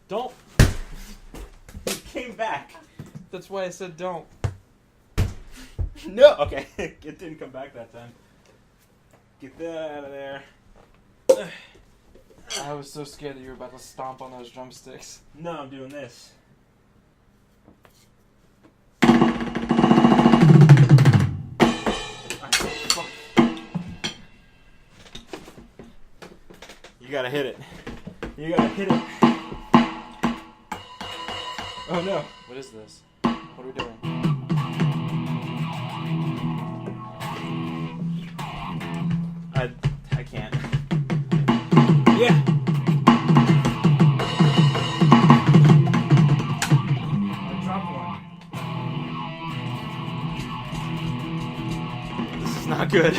Don't. It came back. That's why I said don't. No. Okay. It didn't come back that time. Get that out of there. I was so scared that you were about to stomp on those drumsticks. No, I'm doing this. You gotta hit it. You gotta hit it. Oh no. What is this? What are we doing? I can't. Yeah. I dropped one. This is not good.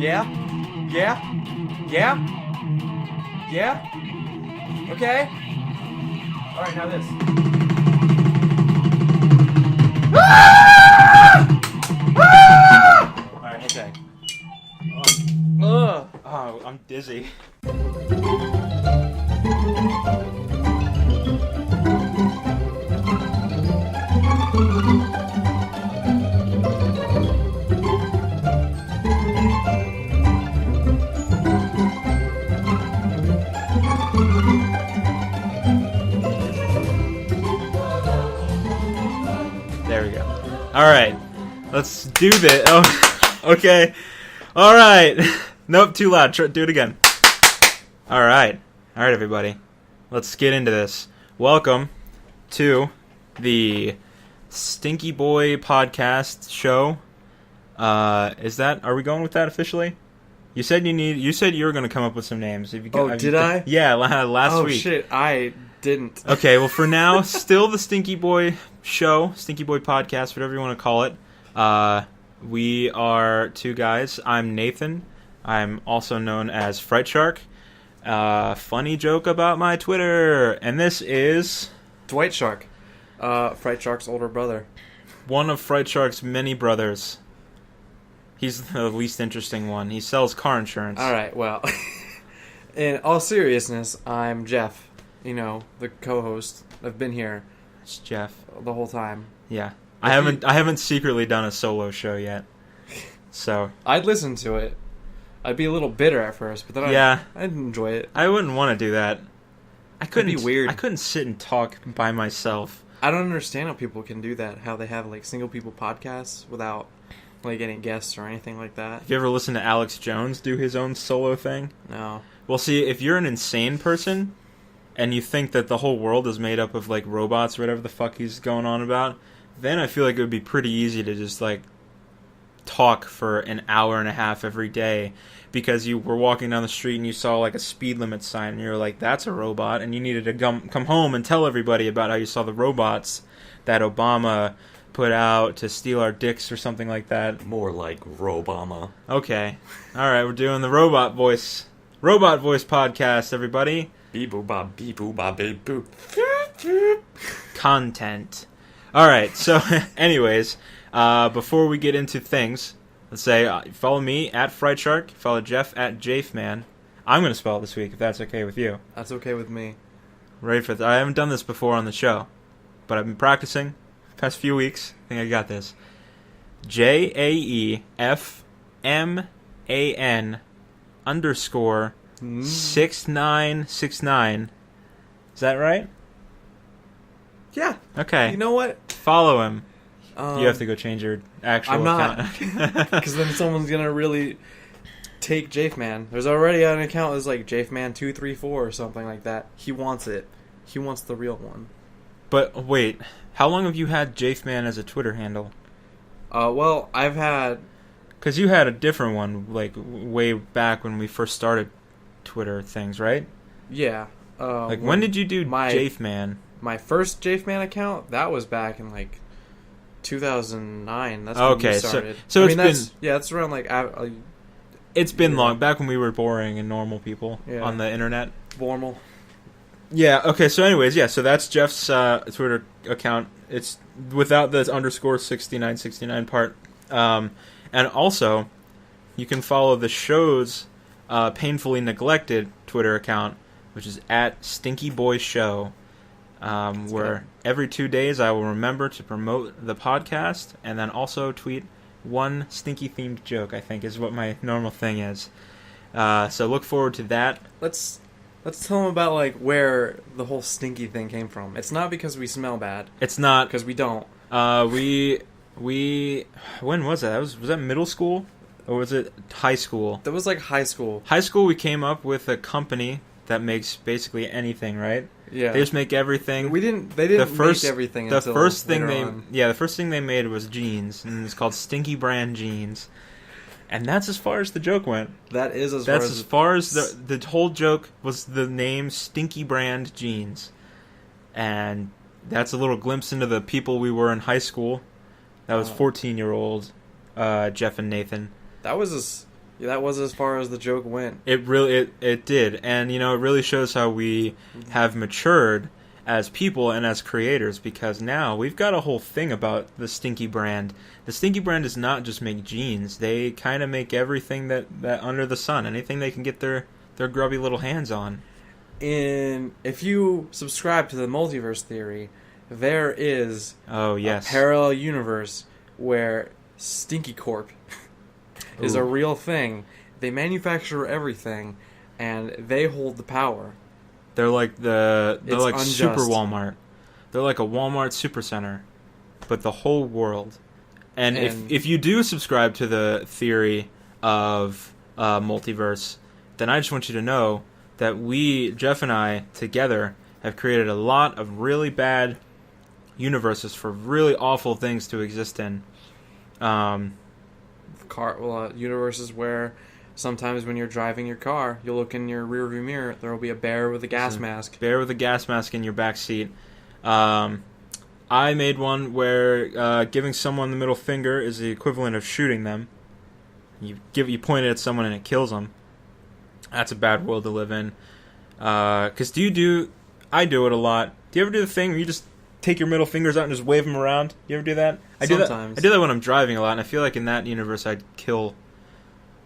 Yeah? Yeah? Yeah? Yeah? Okay. Alright, now this. Alright, okay. Oh, I'm dizzy. There we go. Alright. Let's do this. Oh, okay. Alright. Nope, too loud. Do it again. Alright. Alright, everybody. Let's get into this. Welcome to the Stinky Boy podcast show. Are we going with that officially? You said you were going to come up with some names. Did I? Yeah, last week. Oh shit, I didn't. Okay, well for now, still the Stinky Boy show, Stinky Boy podcast, whatever you want to call it. We are two guys. I'm Nathan. I'm also known as Fright Shark. Funny joke about my Twitter. And this is Dwight Shark. Fright Shark's older brother. one of Fright Shark's many brothers. He's the least interesting one. He sells car insurance. Alright, well. In all seriousness, I'm Jeff. You know, the co-host. I've been here It's Jeff. the whole time. Yeah. I haven't secretly done a solo show yet. So I'd listen to it. I'd be a little bitter at first, but then I'd enjoy it. I wouldn't want to do that. It'd be weird. I couldn't sit and talk by myself. I don't understand how people can do that. How they have like single people podcasts without like any guests or anything like that. Have you ever listened to Alex Jones do his own solo thing? No. Well, see, if you're an insane person and you think that the whole world is made up of like robots or whatever the fuck he's going on about, then I feel like it would be pretty easy to just like talk for an hour and a half every day because you were walking down the street and you saw like a speed limit sign and you're like, that's a robot, and you needed to come home and tell everybody about how you saw the robots that Obama put out to steal our dicks or something like that. More like Robama. Okay. Alright, we're doing the robot voice podcast, everybody. Beep-boo-ba, beep-boo-ba, beep-boo. Content. Alright, so anyways, before we get into things, let's say follow me at Fright Shark, follow Jeff at Jafeman. I'm going to spell it this week if that's okay with you. That's okay with me. Ready for I haven't done this before on the show, but I've been practicing the past few weeks. I think I got this. JAEFMAN_6969. Is that right? Yeah. Okay. You know what? Follow him. You have to go change your actual account. Because then someone's going to really take Jafeman. There's already an account that's like Jafeman234 or something like that. He wants it. He wants the real one. But wait, how long have you had Jafeman as a Twitter handle? Well, I've had... Because you had a different one, like, way back when we first started Twitter things, right? Yeah. When did you do Jafeman? My first Jafeman account, that was back in, like, 2009. That's when we started. So it's been... Yeah, it's around, like... it's been long. Back when we were boring and normal people on the internet. Normal. Yeah, okay, so anyways, yeah, so that's Jeff's Twitter account. It's without the _6969 part. And also, you can follow the show's Painfully Neglected Twitter account, which is at Stinky Boy Show, where every 2 days I will remember to promote the podcast and then also tweet one Stinky-themed joke, I think, is what my normal thing is. So look forward to that. Let's tell them about like where the whole Stinky thing came from. It's not because we smell bad. It's not because we don't. We when was that? Was that middle school or was it high school? That was like high school. High school, we came up with a company that makes basically anything, right? Yeah. They just make everything. They didn't make everything. The until first thing later on. the first thing they made was jeans, and it's called Stinky Brand Jeans. And that's as far as the joke went. That is as far as the whole joke was the name Stinky Brand Jeans. And that's a little glimpse into the people we were in high school. That was 14-year-old Jeff and Nathan. That was as far as the joke went. It did. And it really shows how we have matured as people and as creators, because now we've got a whole thing about the Stinky brand. The Stinky brand does not just make jeans. They kind of make everything that under the sun, anything they can get their grubby little hands on. If you subscribe to the multiverse theory, there is a parallel universe where Stinky Corp is a real thing. They manufacture everything, and they hold the power. They're like unjust. Super Walmart. They're like a Walmart Supercenter, but the whole world. And if you do subscribe to the theory of multiverse, then I just want you to know that Jeff and I, together, have created a lot of really bad universes for really awful things to exist in. Universes where sometimes when you're driving your car, you'll look in your rearview mirror, there will be a bear with a gas mask. Bear with a gas mask in your back seat. I made one where giving someone the middle finger is the equivalent of shooting them. You point it at someone and it kills them. That's a bad world to live in. Because I do it a lot. Do you ever do the thing where you just take your middle fingers out and just wave them around? You ever do that? Sometimes. I do that when I'm driving a lot, and I feel like in that universe I'd kill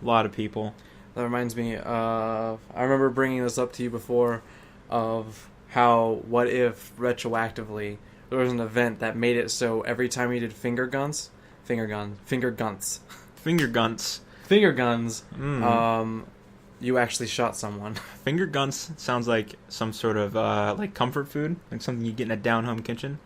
a lot of people. That reminds me of... I remember bringing this up to you before of how, what if retroactively there was an event that made it so every time you did finger guns, you actually shot someone. Finger guns sounds like some sort of like comfort food, like something you get in a down-home kitchen.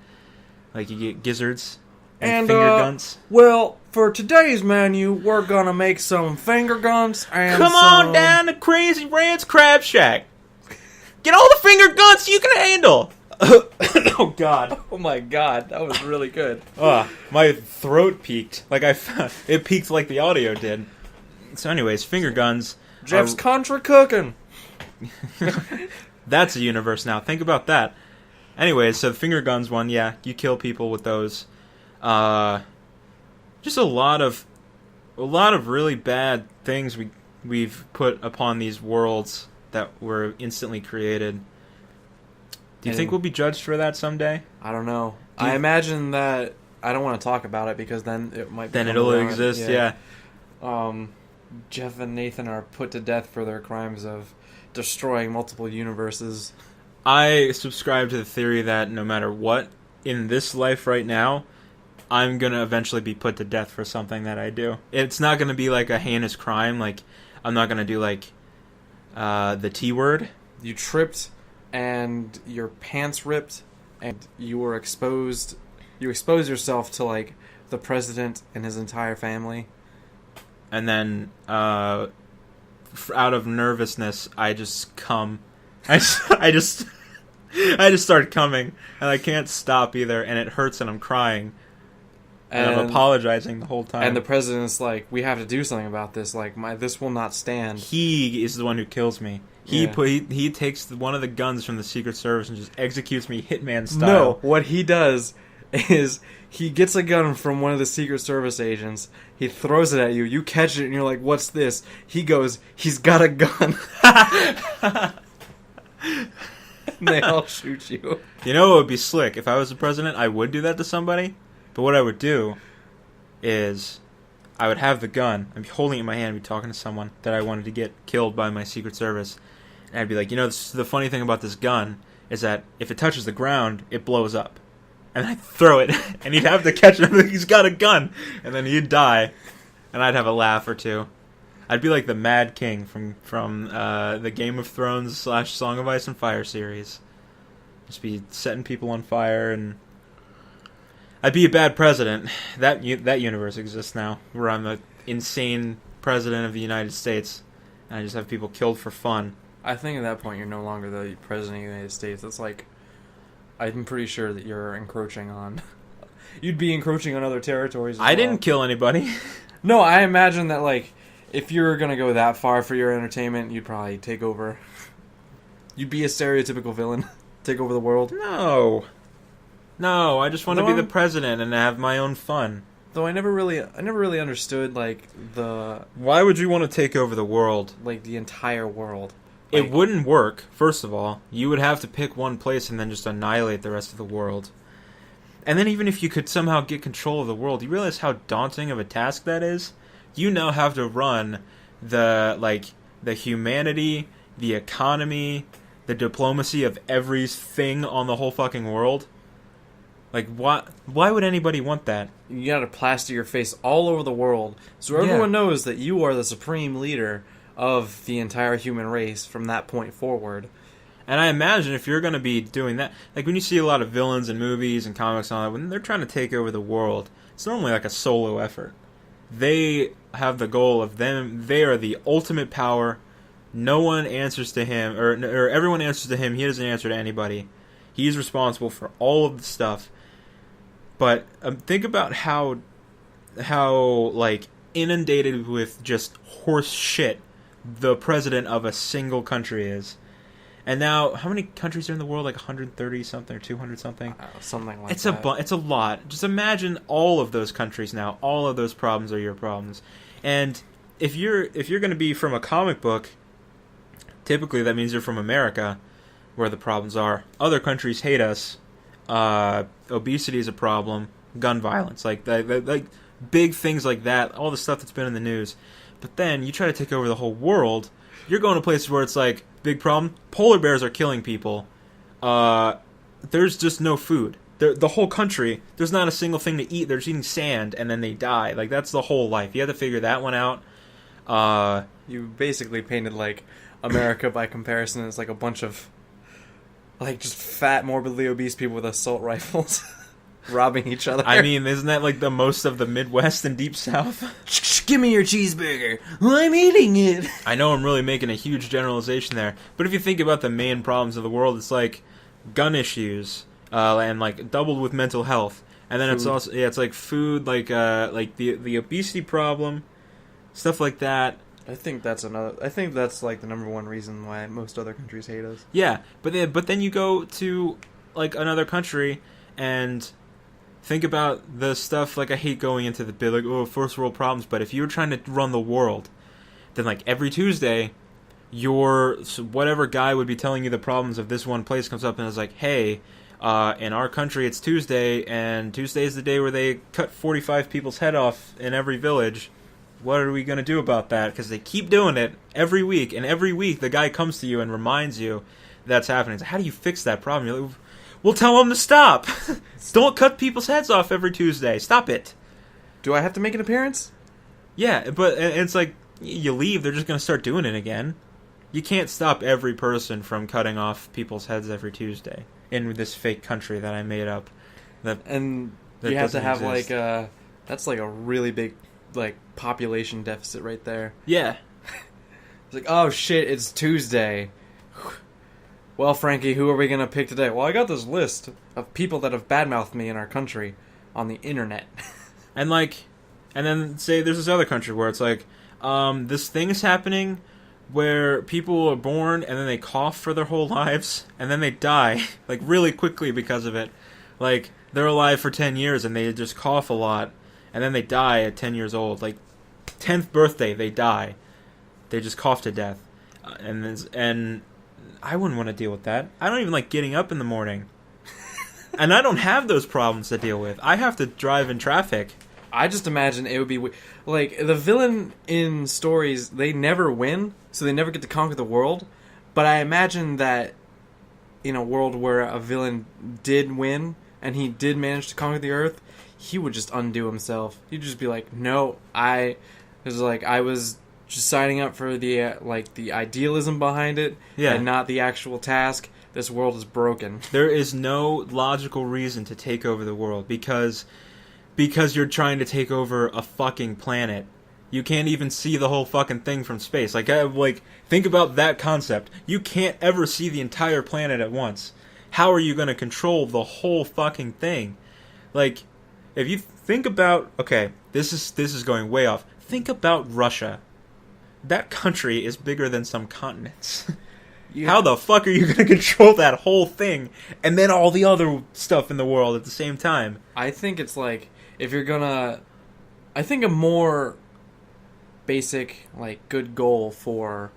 Like you get gizzards and finger guns. Well, for today's menu, we're gonna make some finger guns and Come on down to Crazy Ranch Crab Shack. Get all the finger guns you can handle. Oh God! Oh my God! That was really good. My throat peaked. It peaked like the audio did. So, anyways, finger guns. Jeff's contra cooking. That's a universe now. Think about that. Anyways, so the finger guns one, yeah, you kill people with those. Just a lot of really bad things we've put upon these worlds that were instantly created. Do you think we'll be judged for that someday? I don't know. I imagine that I don't want to talk about it because then it might. Then it'll exist. Yeah. Jeff and Nathan are put to death for their crimes of destroying multiple universes. I subscribe to the theory that no matter what in this life right now, I'm going to eventually be put to death for something that I do. It's not going to be like a heinous crime. Like, I'm not going to do like the T word. You tripped and your pants ripped and you were exposed. You exposed yourself to like the president and his entire family. And then, out of nervousness, I just come. I just start coming, and I can't stop either, and it hurts, and I'm crying, and I'm apologizing the whole time. And the president's like, "We have to do something about this. Like, this will not stand." He is the one who kills me. He takes one of the guns from the Secret Service and just executes me Hitman style. No, what he does is he gets a gun from one of the Secret Service agents. He throws it at you. You catch it, and you're like, "What's this?" He goes, "He's got a gun." And they all shoot you. You know what would be slick? If I was the president, I would do that to somebody. But what I would do is I would have the gun. I'd be holding it in my hand and be talking to someone that I wanted to get killed by my Secret Service. And I'd be like, the funny thing about this gun is that if it touches the ground, it blows up. And I'd throw it, and he'd have to catch him. He's got a gun, and then he'd die, and I'd have a laugh or two. I'd be like the Mad King from the Game of Thrones / Song of Ice and Fire series. Just be setting people on fire, and I'd be a bad president. That universe exists now, where I'm the insane president of the United States, and I just have people killed for fun. I think at that point you're no longer the president of the United States. It's like, I'm pretty sure that you're encroaching on... You'd be encroaching on other territories as well. Didn't kill anybody. No, I imagine that, like, if you're going to go that far for your entertainment, you'd probably take over. You'd be a stereotypical villain. Take over the world. No, I just want to be the president and have my own fun. Though I never really understood, like, the... Why would you want to take over the world? Like, the entire world. It wouldn't work, first of all. You would have to pick one place and then just annihilate the rest of the world. And then even if you could somehow get control of the world, you realize how daunting of a task that is? You now have to run the humanity, the economy, the diplomacy of everything on the whole fucking world. Like, why would anybody want that? You gotta plaster your face all over the world so everyone knows that you are the supreme leader of the entire human race from that point forward. And I imagine if you're going to be doing that, like when you see a lot of villains in movies and comics and all that, when they're trying to take over the world, it's normally like a solo effort. They have the goal of them, they are the ultimate power. No one answers to him, or everyone answers to him. He doesn't answer to anybody. He's responsible for all of the stuff. But think about how like inundated with just horse shit the president of a single country is. And now, how many countries are in the world? Like 130 something or 200 something? Something like it's that. It's a lot. Just imagine all of those countries now. All of those problems are your problems. And if you're going to be from a comic book, typically that means you're from America, where the problems are. Other countries hate us. Obesity is a problem. Gun violence, like big things like that. All the stuff that's been in the news. But then you try to take over the whole world. You're going to places where it's like, big problem, polar bears are killing people. There's just no food. The whole country, there's not a single thing to eat. They're just eating sand, and then they die. Like, that's the whole life. You have to figure that one out. You basically painted, like, America by comparison as, like, a bunch of, like, just fat, morbidly obese people with assault rifles. Robbing each other. I mean, isn't that like the most of the Midwest and Deep South? Give me your cheeseburger. I'm eating it. I know I'm really making a huge generalization there, but if you think about the main problems of the world, it's like gun issues, and like doubled with mental health, and then it's also it's like food, like the obesity problem, stuff like that. I think that's like the number one reason why most other countries hate us. Yeah, but then you go to like another country and think about the stuff, like I hate going into the big, like, first world problems, but if you were trying to run the world, then like every Tuesday, whatever guy would be telling you the problems of this one place comes up and is like, hey, in our country it's Tuesday, and Tuesday is the day where they cut 45 people's head off in every village. What are we going to do about that? Because they keep doing it every week, and every week the guy comes to you and reminds you that's happening. So how do you fix that problem? You're like, we'll tell them to stop. Don't cut people's heads off every Tuesday. Stop it. Do I have to make an appearance? Yeah, but it's like, you leave, they're just going to start doing it again. You can't stop every person from cutting off people's heads every Tuesday in this fake country that I made up. And you have to have exist. Like that's like a really big like population deficit right there. Yeah. It's like, oh shit, it's Tuesday. Well, Frankie, who are we going to pick today? Well, I got this list of people that have badmouthed me in our country on the internet. And then say there's this other country where it's like, this thing is happening where people are born and then they cough for their whole lives and then they die, like really quickly because of it. Like, they're alive for 10 years and they just cough a lot and then they die at 10 years old. Like, 10th birthday, they die. They just cough to death. And I wouldn't want to deal with that. I don't even like getting up in the morning. And I don't have those problems to deal with. I have to drive in traffic. I just imagine it would be... Like, the villain in stories, they never win, so they never get to conquer the world. But I imagine that in a world where a villain did win and he did manage to conquer the Earth, he would just undo himself. He'd just be like, no, I was just signing up for the the idealism behind it, and not the actual task. This world is broken. There is no logical reason to take over the world because you're trying to take over a fucking planet. You can't even see the whole fucking thing from space. Think about that concept. You can't ever see the entire planet at once. How are you going to control the whole fucking thing? Like, if you think about... Okay, this is going way off. Think about Russia. That country is bigger than some continents. Yeah. How the fuck are you going to control that whole thing and then all the other stuff in the world at the same time? I think it's like, if you're gonna... I think a more basic, good goal for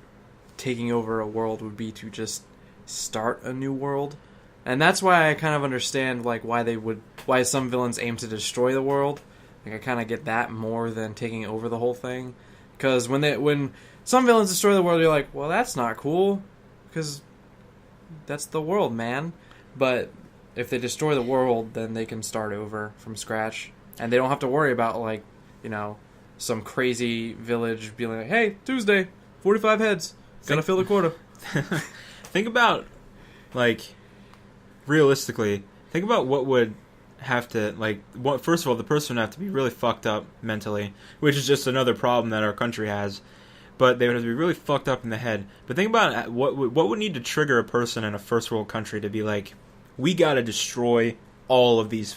taking over a world would be to just start a new world. And that's why I kind of understand, why some villains aim to destroy the world. I kind of get that more than taking over the whole thing. Because when some villains destroy the world, you're like, well, that's not cool. Because that's the world, man. But if they destroy the world, then they can start over from scratch. And they don't have to worry about, some crazy village being like, hey, Tuesday, 45 heads. Gotta fill the quota. Think about, realistically, think about what would have to, first of all, the person would have to be really fucked up mentally, which is just another problem that our country has. But they would have to be really fucked up in the head. But think about what would need to trigger a person in a first world country to be like, we gotta destroy all of these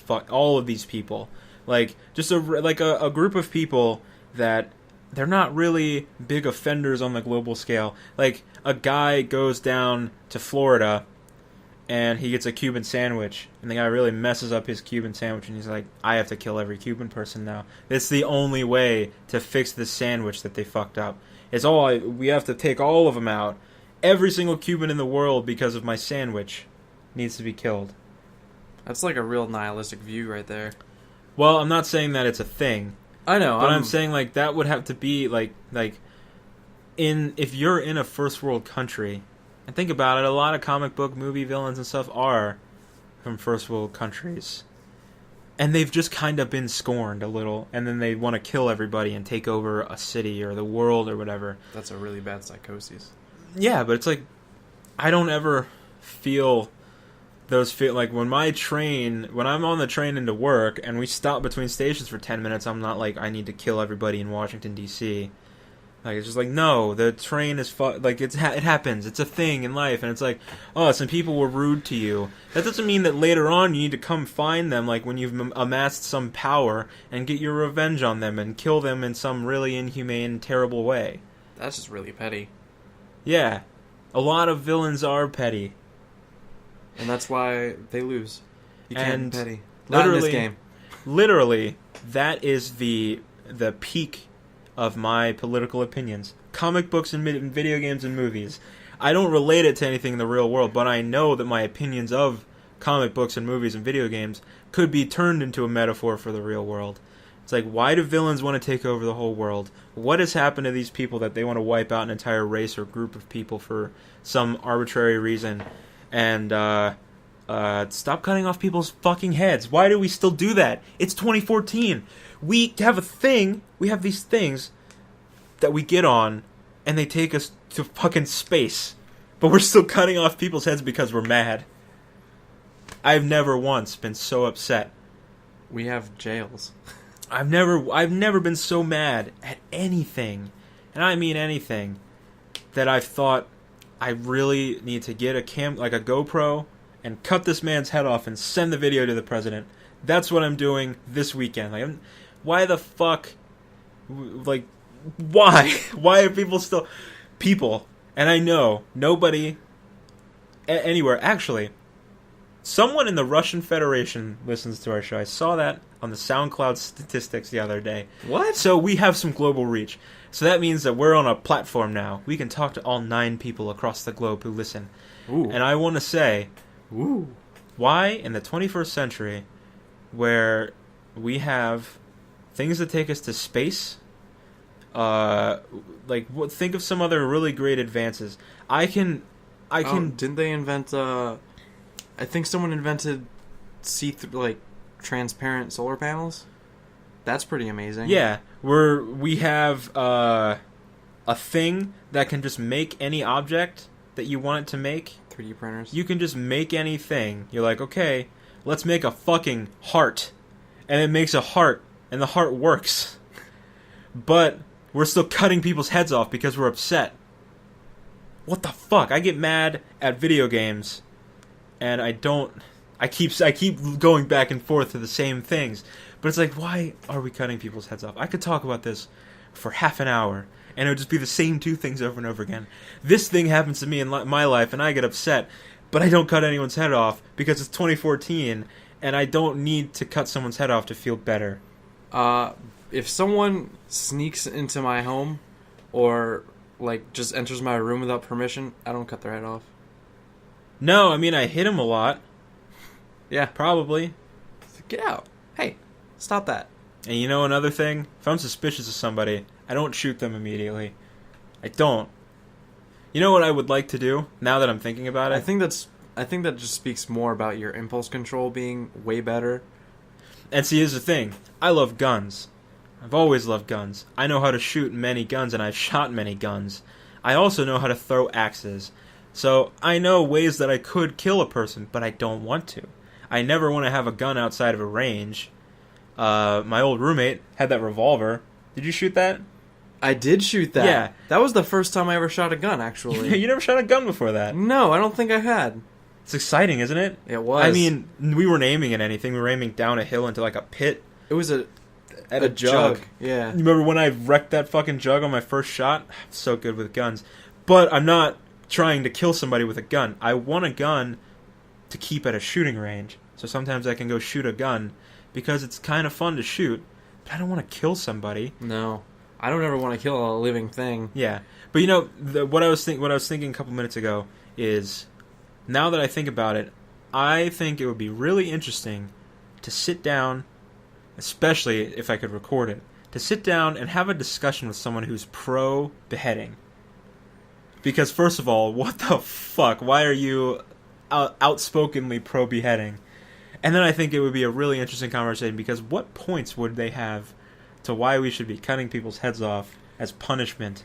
people. Just a group of people that they're not really big offenders on the global scale. Like, a guy goes down to Florida and he gets a Cuban sandwich, and the guy really messes up his Cuban sandwich, and he's like, I have to kill every Cuban person now. It's the only way to fix this sandwich that they fucked up. We have to take all of them out. Every single Cuban in the world, because of my sandwich, needs to be killed. That's like a real nihilistic view right there. Well, I'm not saying that it's a thing. I know. But I'm saying, that would have to be, if you're in a first world country, and think about it, a lot of comic book movie villains and stuff are from first world countries. And they've just kind of been scorned a little, and then they want to kill everybody and take over a city or the world or whatever. That's a really bad psychosis. Yeah, but it's I don't ever feel when I'm on the train into work and we stop between stations for 10 minutes, I'm not I need to kill everybody in Washington, D.C. It's just no, the train is it happens. It's a thing in life, and it's oh, some people were rude to you. That doesn't mean that later on you need to come find them, when you've amassed some power, and get your revenge on them and kill them in some really inhumane, terrible way. That's just really petty. Yeah. A lot of villains are petty. And that's why they lose. You can't be petty. Not in this game. Literally, that is the peak of my political opinions. Comic books and video games and movies. I don't relate it to anything in the real world, but I know that my opinions of comic books and movies and video games could be turned into a metaphor for the real world. It's why do villains want to take over the whole world? What has happened to these people that they want to wipe out an entire race or group of people for some arbitrary reason? And stop cutting off people's fucking heads. Why do we still do that? It's 2014. We have these things that we get on, and they take us to fucking space. But we're still cutting off people's heads because we're mad. I've never once been so upset. We have jails. I've never been so mad at anything, and I mean anything, that I've thought I really need to get a GoPro and cut this man's head off and send the video to the president. That's what I'm doing this weekend. Why the fuck? Why? Why are people still... People. And I know nobody anywhere... Actually, someone in the Russian Federation listens to our show. I saw that on the SoundCloud statistics the other day. What? So we have some global reach. So that means that we're on a platform now. We can talk to all 9 people across the globe who listen. Ooh. And I want to say... Ooh. Why in the 21st century, where we have things that take us to space, think of some other really great advances. I can I can... didn't they invent, I think someone invented transparent solar panels? That's pretty amazing. Yeah, we have a thing that can just make any object that you want it to make. 3D printers. You can just make anything. You're like, okay, let's make a fucking heart. And it makes a heart, and the heart works. But we're still cutting people's heads off because we're upset. What the fuck? I get mad at video games, and I keep going back and forth to the same things. But it's like, why are we cutting people's heads off? I could talk about this for half an hour, and it would just be the same two things over and over again. This thing happens to me in my life, and I get upset, but I don't cut anyone's head off because it's 2014, and I don't need to cut someone's head off to feel better. If someone sneaks into my home, or just enters my room without permission, I don't cut their head off. No, I mean, I hit him a lot. Yeah. Probably. Get out. Hey, stop that. And you know another thing? If I'm suspicious of somebody, I don't shoot them immediately. I don't. You know what I would like to do, now that I'm thinking about it? I think that just speaks more about your impulse control being way better. And see, here's the thing. I love guns. I've always loved guns. I know how to shoot many guns, and I've shot many guns. I also know how to throw axes. So I know ways that I could kill a person, but I don't want to. I never want to have a gun outside of a range. My old roommate had that revolver. Did you shoot that? I did shoot that. Yeah. That was the first time I ever shot a gun, actually. You never shot a gun before that? No, I don't think I had. It's exciting, isn't it? It was. I mean, we weren't aiming at anything. We were aiming down a hill into a pit. It was a jug. Yeah. You remember when I wrecked that fucking jug on my first shot? I'm so good with guns. But I'm not trying to kill somebody with a gun. I want a gun to keep at a shooting range. So sometimes I can go shoot a gun because it's kind of fun to shoot. But I don't want to kill somebody. No. I don't ever want to kill a living thing. Yeah. But what I was thinking a couple minutes ago is, now that I think about it, I think it would be really interesting to sit down, especially if I could record it, to sit down and have a discussion with someone who's pro-beheading. Because, first of all, what the fuck? Why are you outspokenly pro-beheading? And then I think it would be a really interesting conversation, because what points would they have to why we should be cutting people's heads off as punishment?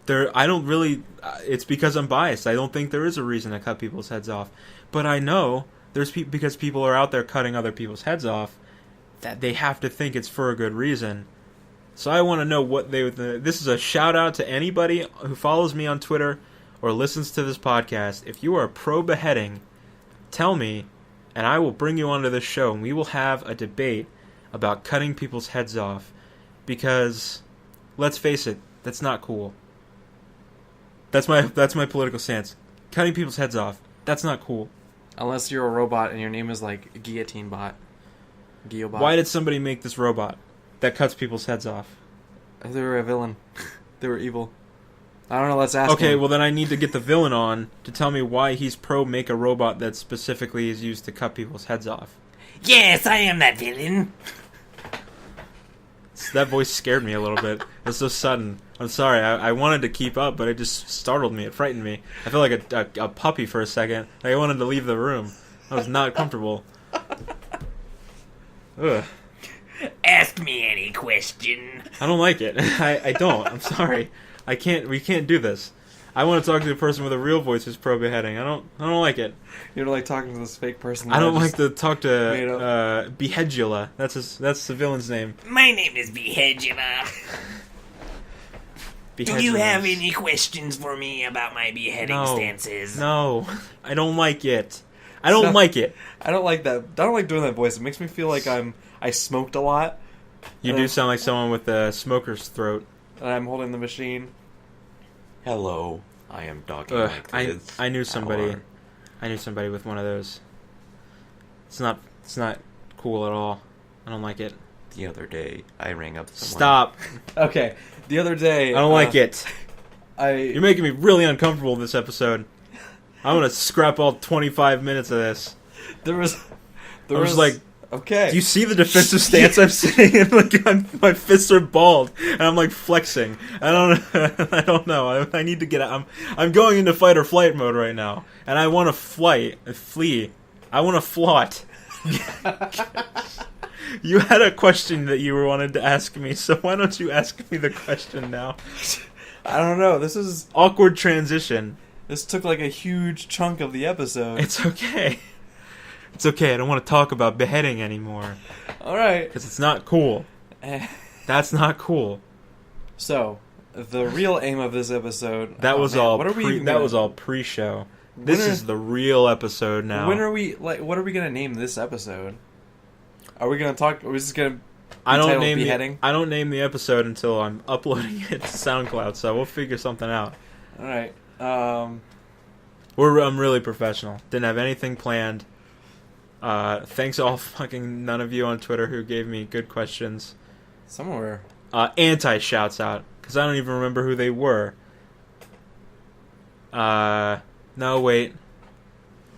It's because I'm biased. I don't think there is a reason to cut people's heads off. But I know because people are out there cutting other people's heads off, that they have to think it's for a good reason. So I want to know what they would... This is a shout out to anybody who follows me on Twitter or listens to this podcast. If you are pro-beheading, tell me, and I will bring you onto this show, and we will have a debate about cutting people's heads off. Because, let's face it, that's not cool. That's my political stance. Cutting people's heads off, that's not cool. Unless you're a robot and your name is Guillotine Bot. Geobot. Why did somebody make this robot that cuts people's heads off? They were a villain. They were evil. I don't know, let's ask Okay, him. well then I need to get the villain on to tell me why he's make a robot that specifically is used to cut people's heads off. Yes, I am that villain. That voice scared me a little bit. It was so sudden. I'm sorry, I wanted to keep up, but it just startled me. It frightened me. I felt like a puppy for a second. I wanted to leave the room. I was not comfortable. Ugh. Ask me any question. I don't like it. I don't. I'm sorry. We can't do this. I want to talk to a person with a real voice who's pro-beheading. I don't like it. You don't like talking to this fake person? I don't like to talk to Beheadula. That's the villain's name. My name is Beheadula. Do you have any questions for me about my beheading stances? No. I don't like it. I don't like it. I don't like that. I don't like doing that voice. It makes me feel like I smoked a lot. You do sound like someone with a smoker's throat. And I'm holding the machine. Hello, I am talking like this. I knew somebody. I knew somebody with one of those. It's not cool at all. I don't like it. The other day, I rang up someone. Stop. Okay. The other day, I don't like it. You're making me really uncomfortable this episode. I'm gonna scrap all 25 minutes of this. There was like Okay. Do you see the defensive stance I'm sitting in? Like, my fists are balled, and I'm like flexing. I don't know. I need to get out. I'm going into fight or flight mode right now, and I want to flee. I want to flaunt. You had a question that you wanted to ask me, so why don't you ask me the question now? I don't know. This is awkward transition. This took like a huge chunk of the episode. It's okay. It's okay. I don't want to talk about beheading anymore. All right. Because it's not cool. That's not cool. So, the real aim of this episode. That was all pre-show. This is the real episode now. What are we gonna name this episode? Are we gonna talk? Are we just gonna? I don't name the episode until I'm uploading it to SoundCloud. So we'll figure something out. All right. I'm really professional. Didn't have anything planned. Thanks all fucking none of you on Twitter who gave me good questions. Somewhere. Anti-shouts out, because I don't even remember who they were. No, wait.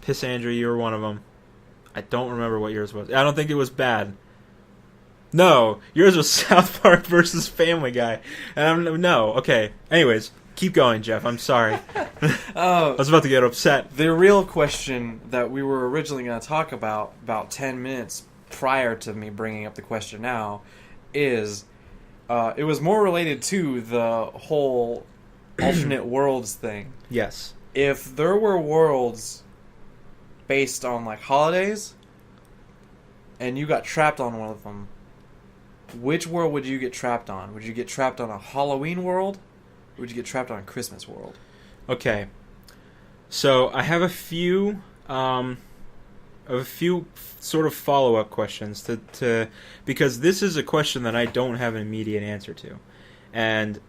Piss Andrew, you were one of them. I don't remember what yours was. I don't think it was bad. No, yours was South Park versus Family Guy. No, okay. Anyways, keep going, Jeff. I'm sorry. I was about to get upset. The real question that we were originally going to talk about 10 minutes prior to me bringing up the question now, is it was more related to the whole alternate worlds thing. Yes. If there were worlds based on like holidays, and you got trapped on one of them, which world would you get trapped on? Would you get trapped on a Halloween world? Or would you get trapped on a Christmas world? Okay, so I have a few sort of follow-up questions to because this is a question that I don't have an immediate answer to, and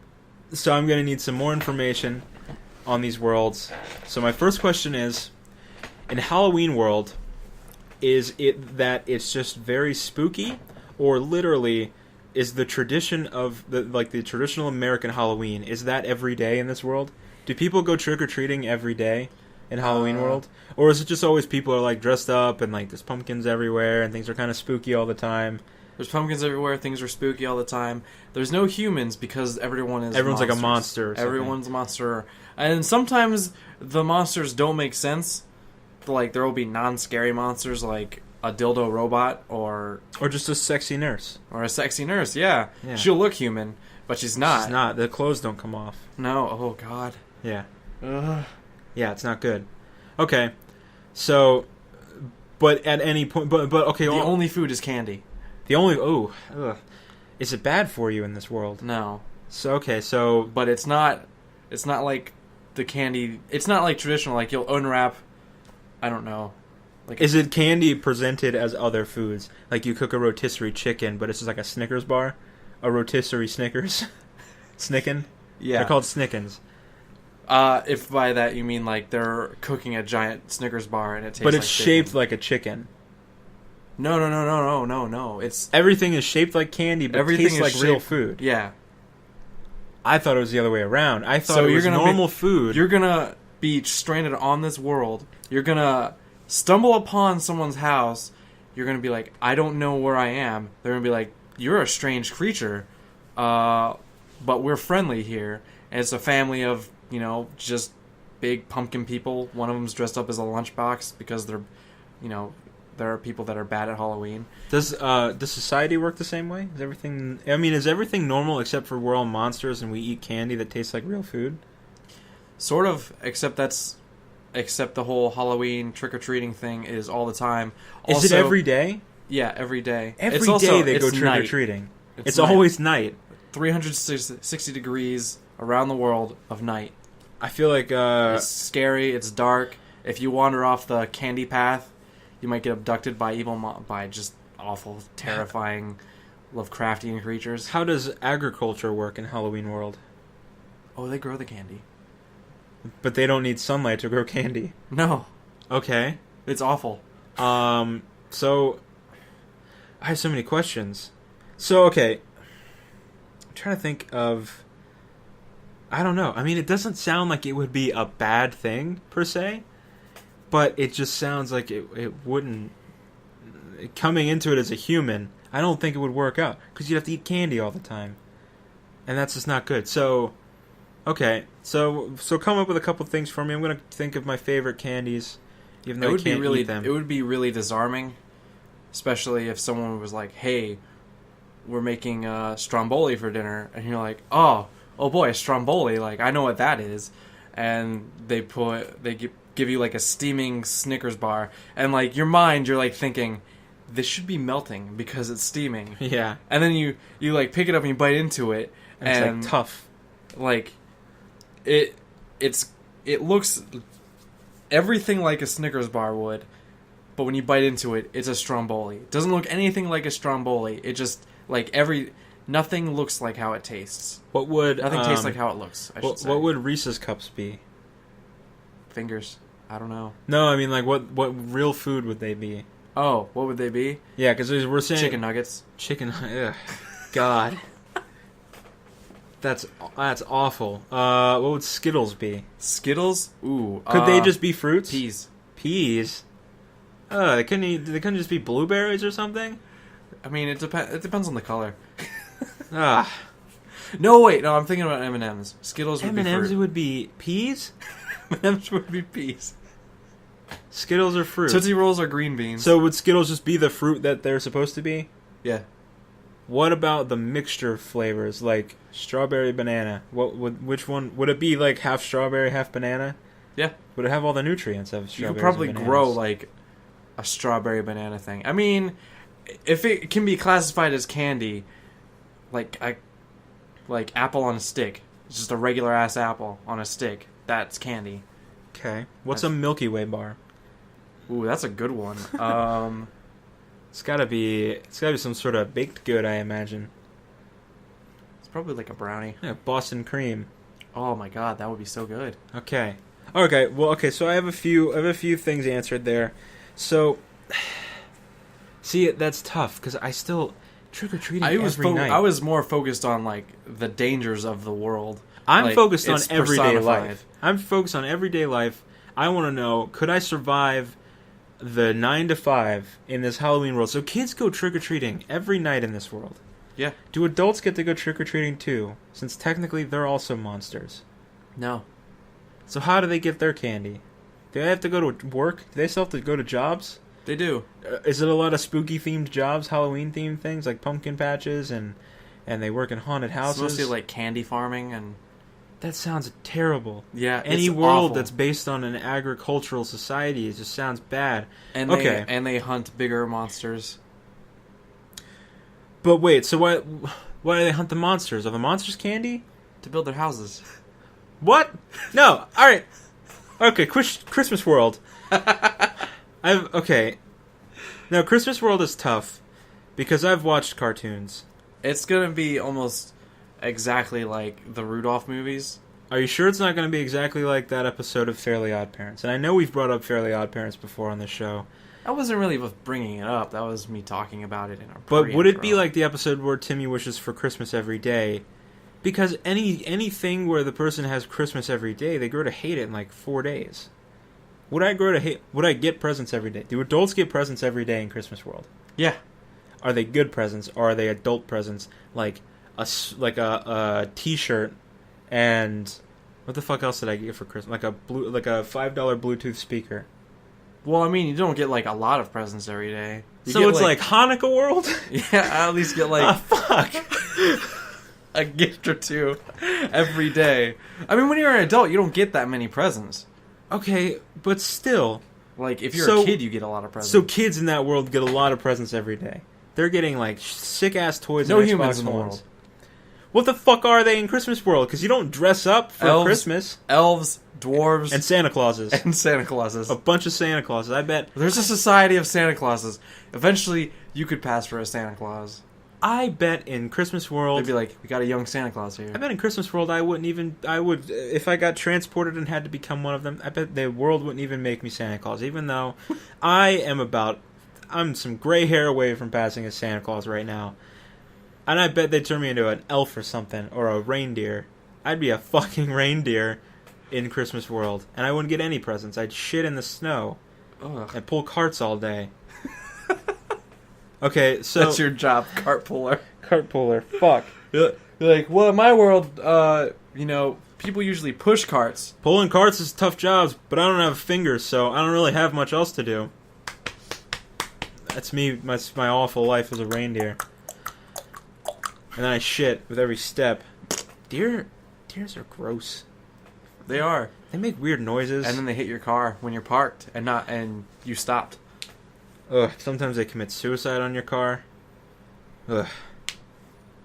so I'm going to need some more information on these worlds. So my first question is, in Halloween world, is it that it's just very spooky, or literally is the tradition of the traditional American Halloween, is that every day in this world? Do people go trick-or-treating every day in Halloween world? Or is it just always people are like dressed up and like there's pumpkins everywhere and things are kind of spooky all the time? There's pumpkins everywhere, things are spooky all the time. There's no humans because everyone's monsters. Like a monster. Everyone's a monster. And sometimes the monsters don't make sense. Like, there will be non-scary monsters like a dildo robot or just a sexy nurse. Or a sexy nurse, yeah. She'll look human, but she's not. She's not. The clothes don't come off. No. Oh, God. Yeah. Ugh. Yeah, it's not good. Okay. So, but at any point... But okay... The only food is candy. The only... Oh. Ugh. Is it bad for you in this world? No. So, okay, so... But it's not like the candy... It's not like traditional, like you'll unwrap... I don't know. Like, is it candy presented as other foods? Like you cook a rotisserie chicken, but it's just like a Snickers bar? A rotisserie Snickers? Snickin'? Yeah. They're called Snickins. If by that you mean like they're cooking a giant Snickers bar and it tastes like But it's shaped like a chicken. No. It's... Everything is shaped like candy, but tastes like real food. Yeah. I thought it was the other way around. I thought it was normal food. You're gonna be stranded on this world. You're gonna stumble upon someone's house. You're gonna be like, I don't know where I am. They're gonna be like, you're a strange creature, but we're friendly here. And it's a family of, just big pumpkin people. One of them's dressed up as a lunchbox because they're, there are people that are bad at Halloween. Does society work the same way? Is everything normal except for we're all monsters and we eat candy that tastes like real food? Sort of, except the whole Halloween trick-or-treating thing is all the time. Also, is it every day? Yeah, every day. Every day they go trick-or-treating. It's always night. 360 degrees around the world of night. I feel like... it's scary, it's dark. If you wander off the candy path, you might get abducted by by just awful, terrifying, Lovecraftian creatures. How does agriculture work in Halloween world? Oh, they grow the candy. But they don't need sunlight to grow candy. No. Okay. It's awful. So I have so many questions. So, okay. I'm trying to think of... I don't know. I mean, it doesn't sound like it would be a bad thing, per se. But it just sounds like it wouldn't... coming into it as a human, I don't think it would work out because you'd have to eat candy all the time, and that's just not good. So, okay, so come up with a couple things for me. I'm gonna think of my favorite candies, even though I can't eat them. It would be really disarming, especially if someone was like, "Hey, we're making stromboli for dinner," and you're like, "Oh boy, stromboli! Like I know what that is," and they give you like a steaming Snickers bar, and like your mind, you're like thinking, this should be melting because it's steaming. Yeah. And then you like pick it up and you bite into it, and it's like tough. Like it looks everything like a Snickers bar would, but when you bite into it, it's a stromboli. It doesn't look anything like a stromboli. It just like nothing looks like how it tastes. Nothing tastes like how it looks, I should say. What would Reese's cups be? Fingers. I don't know. No, I mean like what real food would they be? Oh, what would they be? Yeah, because we're saying chicken nuggets. Ugh, God, that's awful. What would Skittles be? Skittles? Ooh, could they just be fruits? Peas. Peas. They couldn't just be blueberries or something. I mean, it depends on the color. No, wait, no, I'm thinking about M&Ms. Skittles would be fruit. M&Ms would be peas. M&Ms would be peas. Skittles are fruit. Tootsie Rolls are green beans. So would Skittles just be the fruit that they're supposed to be? Yeah. What about the mixture flavors, like strawberry banana? Which one would it be? Like half strawberry, half banana? Yeah. Would it have all the nutrients of strawberries? You could probably grow like a strawberry banana thing. I mean, if it can be classified as candy, like apple on a stick, it's just a regular ass apple on a stick. That's candy. Okay. What's a Milky Way bar? Ooh, that's a good one. It's gotta be some sort of baked good, I imagine. It's probably like a brownie. Yeah, Boston cream. Oh my god, that would be so good. Okay. So I have a few things answered there. So, see, that's tough because I still trick or treating every night. I was more focused on like the dangers of the world. I'm focused on everyday life. I'm focused on everyday life. I want to know, could I survive the 9 to 5 in this Halloween world? So kids go trick-or-treating every night in this world. Yeah. Do adults get to go trick-or-treating too? Since technically they're also monsters. No. So how do they get their candy? Do they have to go to work? Do they still have to go to jobs? They do. Is it a lot of spooky-themed jobs, Halloween-themed things, like pumpkin patches, and they work in haunted houses? It's mostly like candy farming and... That sounds terrible. Yeah, any world that's based on an agricultural society, it just sounds bad. And they hunt bigger monsters. But wait, so why do they hunt the monsters? Are the monsters candy? To build their houses. What? No. All right. Okay, Christmas World. Okay. Now, Christmas World is tough because I've watched cartoons. It's gonna be almost exactly like the Rudolph movies. Are you sure it's not going to be exactly like that episode of Fairly Odd Parents? And I know we've brought up Fairly Odd Parents before on the show. I wasn't really bringing it up. That was me talking about it in our But would it be like the episode where Timmy wishes for Christmas every day? Because anything where the person has Christmas every day, they grow to hate it in like 4 days. Would I get presents every day? Do adults get presents every day in Christmas World? Yeah. Are they good presents or are they adult presents like a T-shirt and what the fuck else did I get for Christmas? Like a $5 Bluetooth speaker. Well, I mean, you don't get like a lot of presents every day. So it's like Hanukkah World? Yeah, I at least get like fuck. a gift or two every day. I mean, when you're an adult, you don't get that many presents. Okay, but still, like if you're a kid, you get a lot of presents. So kids in that world get a lot of presents every day. They're getting like sick ass toys. No and humans Xbox in the ones. world. What the fuck are they in Christmas World? Because you don't dress up for Christmas. Elves, dwarves, and Santa Clauses. A bunch of Santa Clauses. I bet. There's a society of Santa Clauses. Eventually, you could pass for a Santa Claus. I bet in Christmas World... They'd be like, we got a young Santa Claus here. I bet in Christmas World I would, if I got transported and had to become one of them, I bet the world wouldn't even make me Santa Claus, even though I'm some gray hair away from passing as Santa Claus right now. And I bet they'd turn me into an elf or something, or a reindeer. I'd be a fucking reindeer in Christmas World, and I wouldn't get any presents. I'd shit in the snow and pull carts all day. Okay, so that's your job, cart puller. Cart puller. Fuck. You're like, well, in my world, people usually push carts. Pulling carts is tough jobs, but I don't have fingers, so I don't really have much else to do. That's me, my awful life as a reindeer. And then I shit with every step. Deers are gross. They are. They make weird noises. And then they hit your car when you're parked and you stopped. Ugh. Sometimes they commit suicide on your car. Ugh.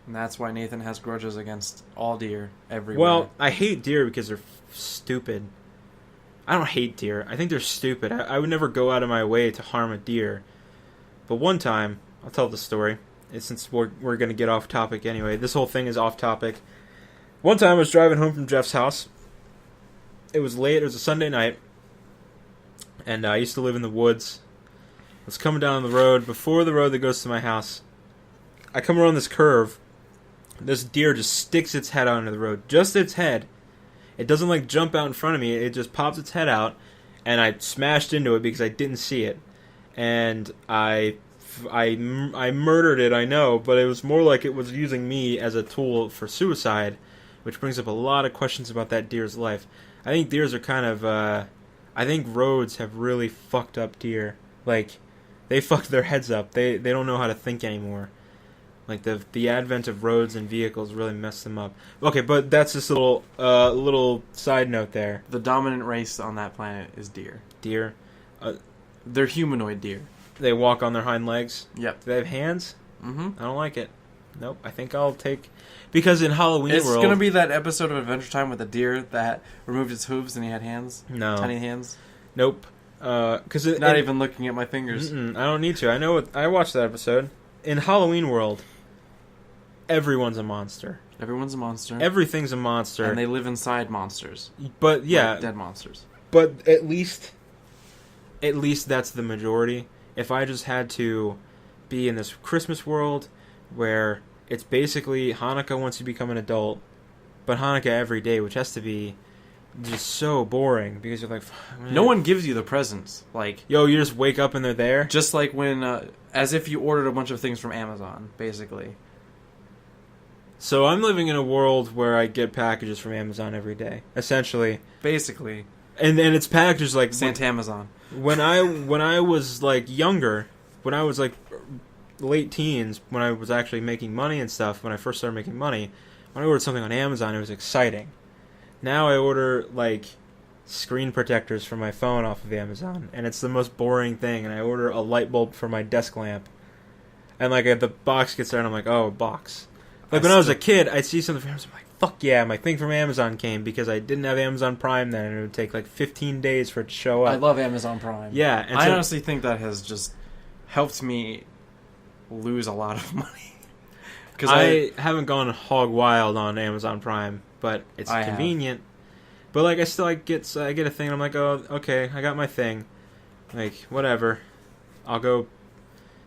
And that's why Nathan has grudges against all deer everywhere. Well, I hate deer because they're stupid. I don't hate deer. I think they're stupid. I would never go out of my way to harm a deer. But one time, I'll tell the story. Since we're going to get off topic anyway. This whole thing is off topic. One time I was driving home from Jeff's house. It was late. It was a Sunday night. And I used to live in the woods. I was coming down the road. Before the road that goes to my house, I come around this curve. This deer just sticks its head out into the road. Just its head. It doesn't jump out in front of me. It just pops its head out. And I smashed into it because I didn't see it. And I murdered it, I know, but it was more like it was using me as a tool for suicide, which brings up a lot of questions about that deer's life. I think deers are kind of, I think roads have really fucked up deer. They fucked their heads up. They don't know how to think anymore. The advent of roads and vehicles really messed them up. Okay, but that's just a little side note there. The dominant race on that planet is deer. Deer? They're humanoid deer. They walk on their hind legs? Yep. Do they have hands? Mm-hmm. I don't like it. Nope. I think I'll take... Because in Halloween It's World... going to be that episode of Adventure Time with the deer that removed its hooves and he had hands? No. Tiny hands? Nope. Not even looking at my fingers. I don't need to. I know what... I watched that episode. In Halloween World, everyone's a monster. Everyone's a monster. Everything's a monster. And they live inside monsters. But, yeah. Dead monsters. But at least that's the majority. If I just had to be in this Christmas world where it's basically Hanukkah once you become an adult, but Hanukkah every day, which has to be just so boring because you're like... No one gives you the presents. Yo, you just wake up and they're there? Just like when... as if you ordered a bunch of things from Amazon, basically. So I'm living in a world where I get packages from Amazon every day, essentially. Basically. And it's packages like... Santa Amazon. When I was younger, when I was late teens, when I was actually making money and stuff, when I first started making money, when I ordered something on Amazon, it was exciting. Now I order screen protectors for my phone off of Amazon, and it's the most boring thing. And I order a light bulb for my desk lamp, and the box gets there, and I'm like, oh, a box. When I was a kid, I'd see something from Amazon, I'm like, fuck yeah, my thing from Amazon came because I didn't have Amazon Prime then, and it would take 15 days for it to show up. I love Amazon Prime. Yeah. And I honestly think that has just helped me lose a lot of money. Because I haven't gone hog wild on Amazon Prime, but it's convenient. But I get a thing, and I'm like, oh, okay, I got my thing. Whatever. I'll go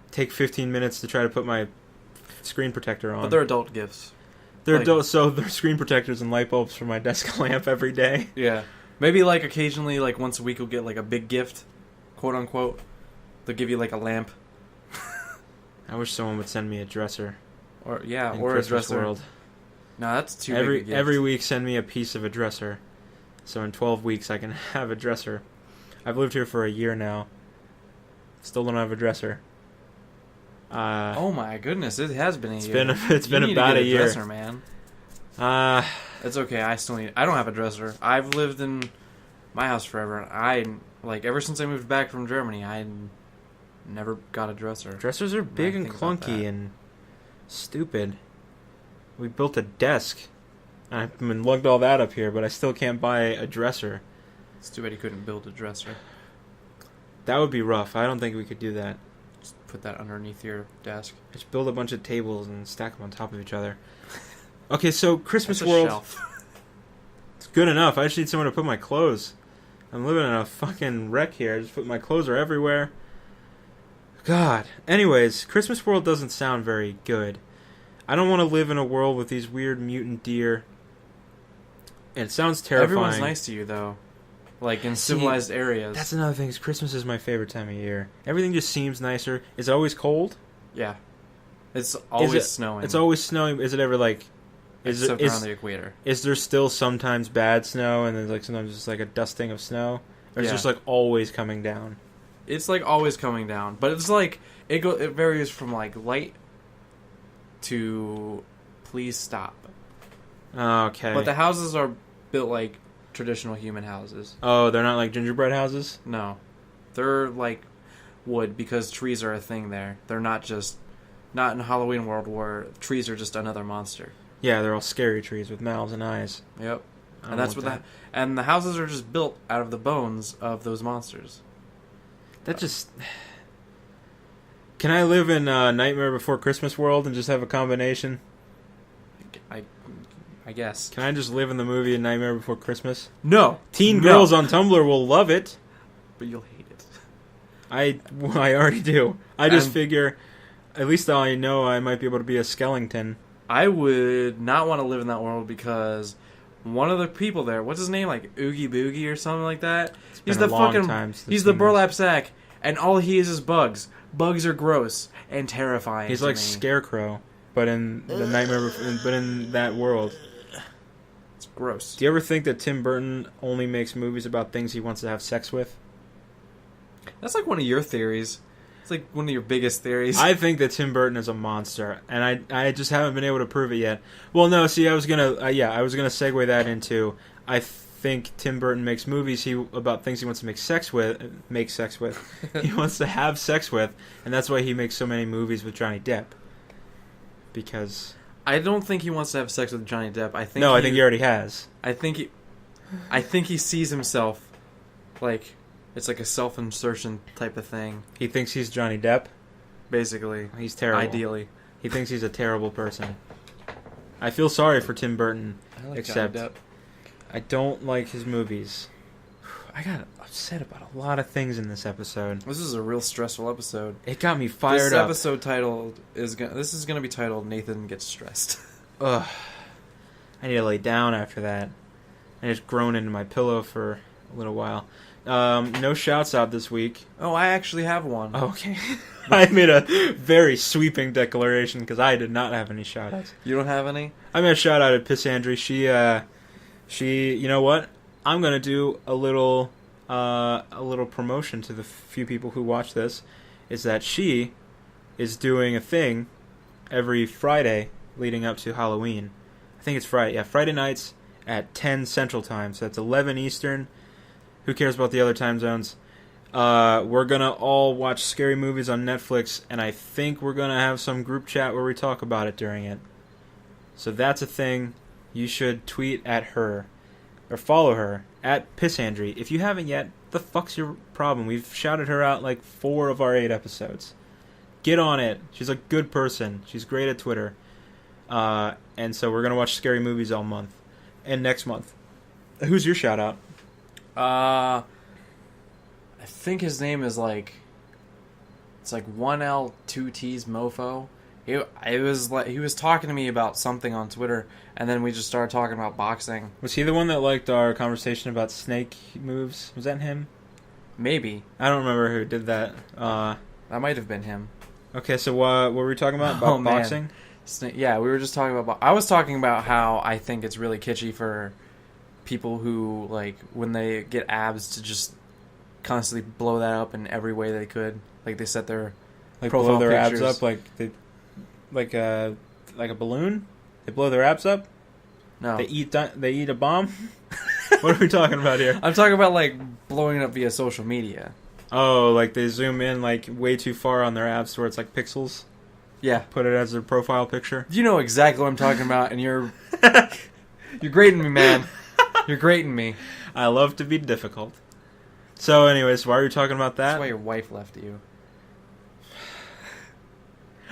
take 15 minutes to try to put my screen protector on. But they're adult gifts. They're adult, so they're screen protectors and light bulbs for my desk lamp every day. Yeah. Maybe occasionally, once a week, you'll get a big gift, quote unquote. They'll give you a lamp. I wish someone would send me a dresser. Or Christmas a dresser. World. No, that's too big a gift. Every week, send me a piece of a dresser. So in 12 weeks, I can have a dresser. I've lived here for a year now. Still don't have a dresser. Oh my goodness, it has been a year. It's been about a year. Dresser, man. It's okay. I don't have a dresser. I've lived in my house forever. Ever since I moved back from Germany, I never got a dresser. Dressers are big and clunky and stupid. We built a desk. I've been lugged all that up here, but I still can't buy a dresser. It's too bad you couldn't build a dresser. That would be rough. I don't think we could do that. Just put that underneath your desk. Just build a bunch of tables and stack them on top of each other. Okay, so Christmas That's a World. Shelf. It's good enough. I just need somewhere to put my clothes. I'm living in a fucking wreck here. My clothes are everywhere. God. Anyways, Christmas World doesn't sound very good. I don't want to live in a world with these weird mutant deer. And it sounds terrifying. Everyone's nice to you, though. In civilized areas. That's another thing. Christmas is my favorite time of year. Everything just seems nicer. Is it always cold? Yeah. It's always snowing. It's always snowing. Is it ever like... Except around the equator. Is there still sometimes bad snow and then like sometimes just like a dusting of snow? Or it's just like always coming down? It's like always coming down. But it's like... It varies from like light to please stop. Okay. But the houses are built like traditional human houses. Oh, they're not like gingerbread houses? No. They're like wood because trees are a thing there. They're not in Halloween World where trees are just another monster. Yeah, they're all scary trees with mouths and eyes. Yep. And that's what and the houses are just built out of the bones of those monsters. That just... Can I live in Nightmare Before Christmas world and just have a combination? I guess. Can I just live in the movie Nightmare Before Christmas? No. Teen girls on Tumblr will love it. But you'll hate it. I already do. I just figure, at least I know I might be able to be a skeleton. I would not want to live in that world because one of the people there, what's his name? Like Oogie Boogie or something like that? He's the burlap sack, and all he is bugs. Bugs are gross and terrifying. He's like Scarecrow, but in the but in that world. It's gross. Do you ever think that Tim Burton only makes movies about things he wants to have sex with? That's like one of your theories. It's like one of your biggest theories. I think that Tim Burton is a monster, and I just haven't been able to prove it yet. Well, no, see, I was gonna segue that into I think Tim Burton makes movies about things he wants to make sex with. He wants to have sex with, and that's why he makes so many movies with Johnny Depp. Because I don't think he wants to have sex with Johnny Depp. I think he already has. I think he sees himself like. It's like a self-insertion type of thing. He thinks he's Johnny Depp? Basically. He's terrible. Ideally. He thinks he's a terrible person. I feel sorry for Tim Burton. I like except Johnny Depp. I don't like his movies. I got upset about a lot of things in this episode. This is a real stressful episode. It got me fired up. This episode this is going to be titled Nathan Gets Stressed. Ugh. I need to lay down after that. I just groaned into my pillow for a little while. No shouts out this week. Oh, I actually have one. Okay. I made a very sweeping declaration because I did not have any shout outs. You don't have any? I made a shout out at Pissandry. She, you know what? I'm going to do a little promotion to the few people who watch this. Is that she is doing a thing every Friday leading up to Halloween. I think it's Friday. Yeah, Friday nights at 10 Central Time. So that's 11 Eastern. Who cares about the other time zones? We're going to all watch scary movies on Netflix, and I think we're going to have some group chat where we talk about it during it. So that's a thing. You should tweet at her, or follow her, at Pissandry. If you haven't yet, the fuck's your problem? We've shouted her out like 4 of our 8 episodes. Get on it. She's a good person. She's great at Twitter. And so we're going to watch scary movies all month. And next month. Who's your shout out? I think his name is like, it's like 1L 2T's Mofo. He was talking to me about something on Twitter, and then we just started talking about boxing. Was he the one that liked our conversation about snake moves? Was that him? Maybe. I don't remember who did that. That might have been him. Okay, so what were we talking about? About boxing? Yeah, we were just talking about... I was talking about how I think it's really kitschy for people who, like, when they get abs to just constantly blow that up in every way they could. Like, they set their profile blow their pictures. abs up like a balloon? They blow their abs up? No. They eat a bomb? What are we talking about here? I'm talking about, like, blowing it up via social media. Oh, like they zoom in, like, way too far on their abs where it's like pixels? Yeah. Put it as their profile picture? You know exactly what I'm talking about, and you're grading me, man. You're grading me. I love to be difficult. So, anyways, why are you talking about that? That's why your wife left you.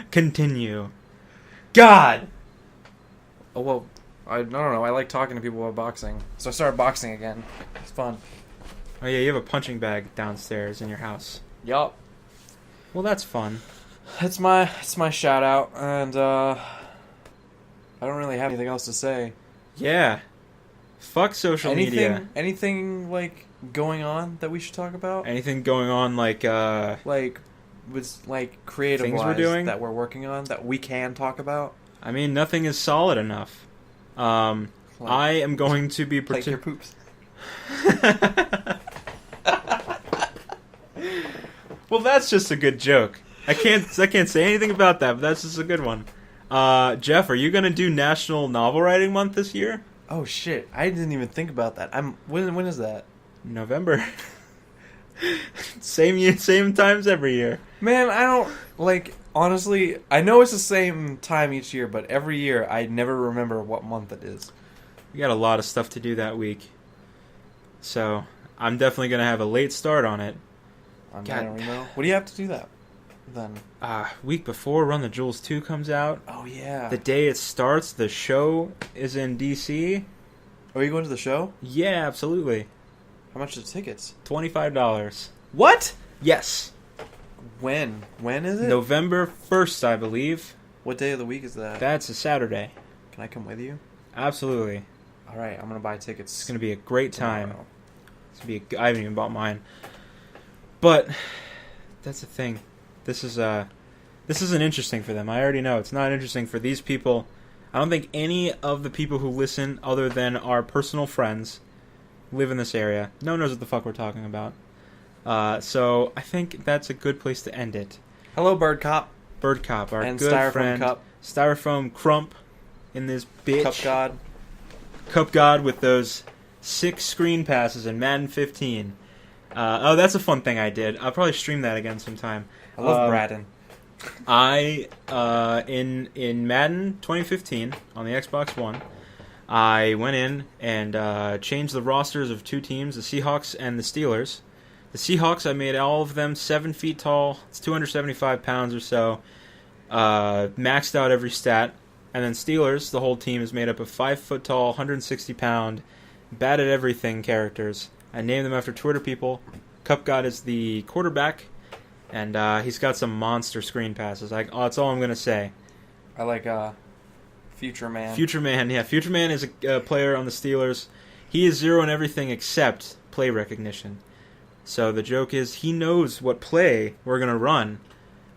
Continue. God! Oh, well, I don't know. I like talking to people about boxing. So I started boxing again. It's fun. Oh, yeah, you have a punching bag downstairs in your house. Yup. Well, that's fun. It's my shout out, and I don't really have anything else to say. Yeah. Fuck social media. Anything like going on that we should talk about? Anything going on like with like creative things we're doing that we're working on that we can talk about? I mean, nothing is solid enough. I am going to be like your poops. Well, that's just a good joke. I can't say anything about that, but that's just a good one. Jeff, are you going to do National Novel Writing Month this year? Oh shit! I didn't even think about that. When is that? November. Same times every year. Man, I don't like. Honestly, I know it's the same time each year, but every year I never remember what month it is. We got a lot of stuff to do that week, so I'm definitely gonna have a late start on it. I don't know. What do you have to do that then? Week before Run the Jewels 2 comes out. Oh yeah. The day it starts, the show is in DC. Are you going to the show? Yeah, absolutely. How much are the tickets? $25. What? Yes. When? When is it? November 1st, I believe. What day of the week is that? That's a Saturday. Can I come with you? Absolutely. All right, I'm gonna buy tickets. It's gonna be a great time. Tomorrow. I haven't even bought mine. But that's the thing. This isn't interesting for them. I already know it's not interesting for these people. I don't think any of the people who listen, other than our personal friends, live in this area. No one knows what the fuck we're talking about. So I think that's a good place to end it. Hello, Bird Cop. Bird Cop, our and good Styrofoam friend. Cup. Styrofoam Crump in this bitch. Cup God. Cup God with those 6 screen passes in Madden 15. That's a fun thing I did. I'll probably stream that again sometime. I love Braden. In Madden 2015 on the Xbox One, I went in and changed the rosters of 2 teams, the Seahawks and the Steelers. The Seahawks, I made all of them 7 feet tall. It's 275 pounds or so. Maxed out every stat. And then Steelers, the whole team is made up of 5 foot tall, 160 pound, bad at everything characters. I named them after Twitter people. Cup God is the quarterback, and he's got some monster screen passes. That's all I'm going to say. I like Future Man. Future Man, yeah. Future Man is a player on the Steelers. He is 0 in everything except play recognition. So the joke is he knows what play we're going to run,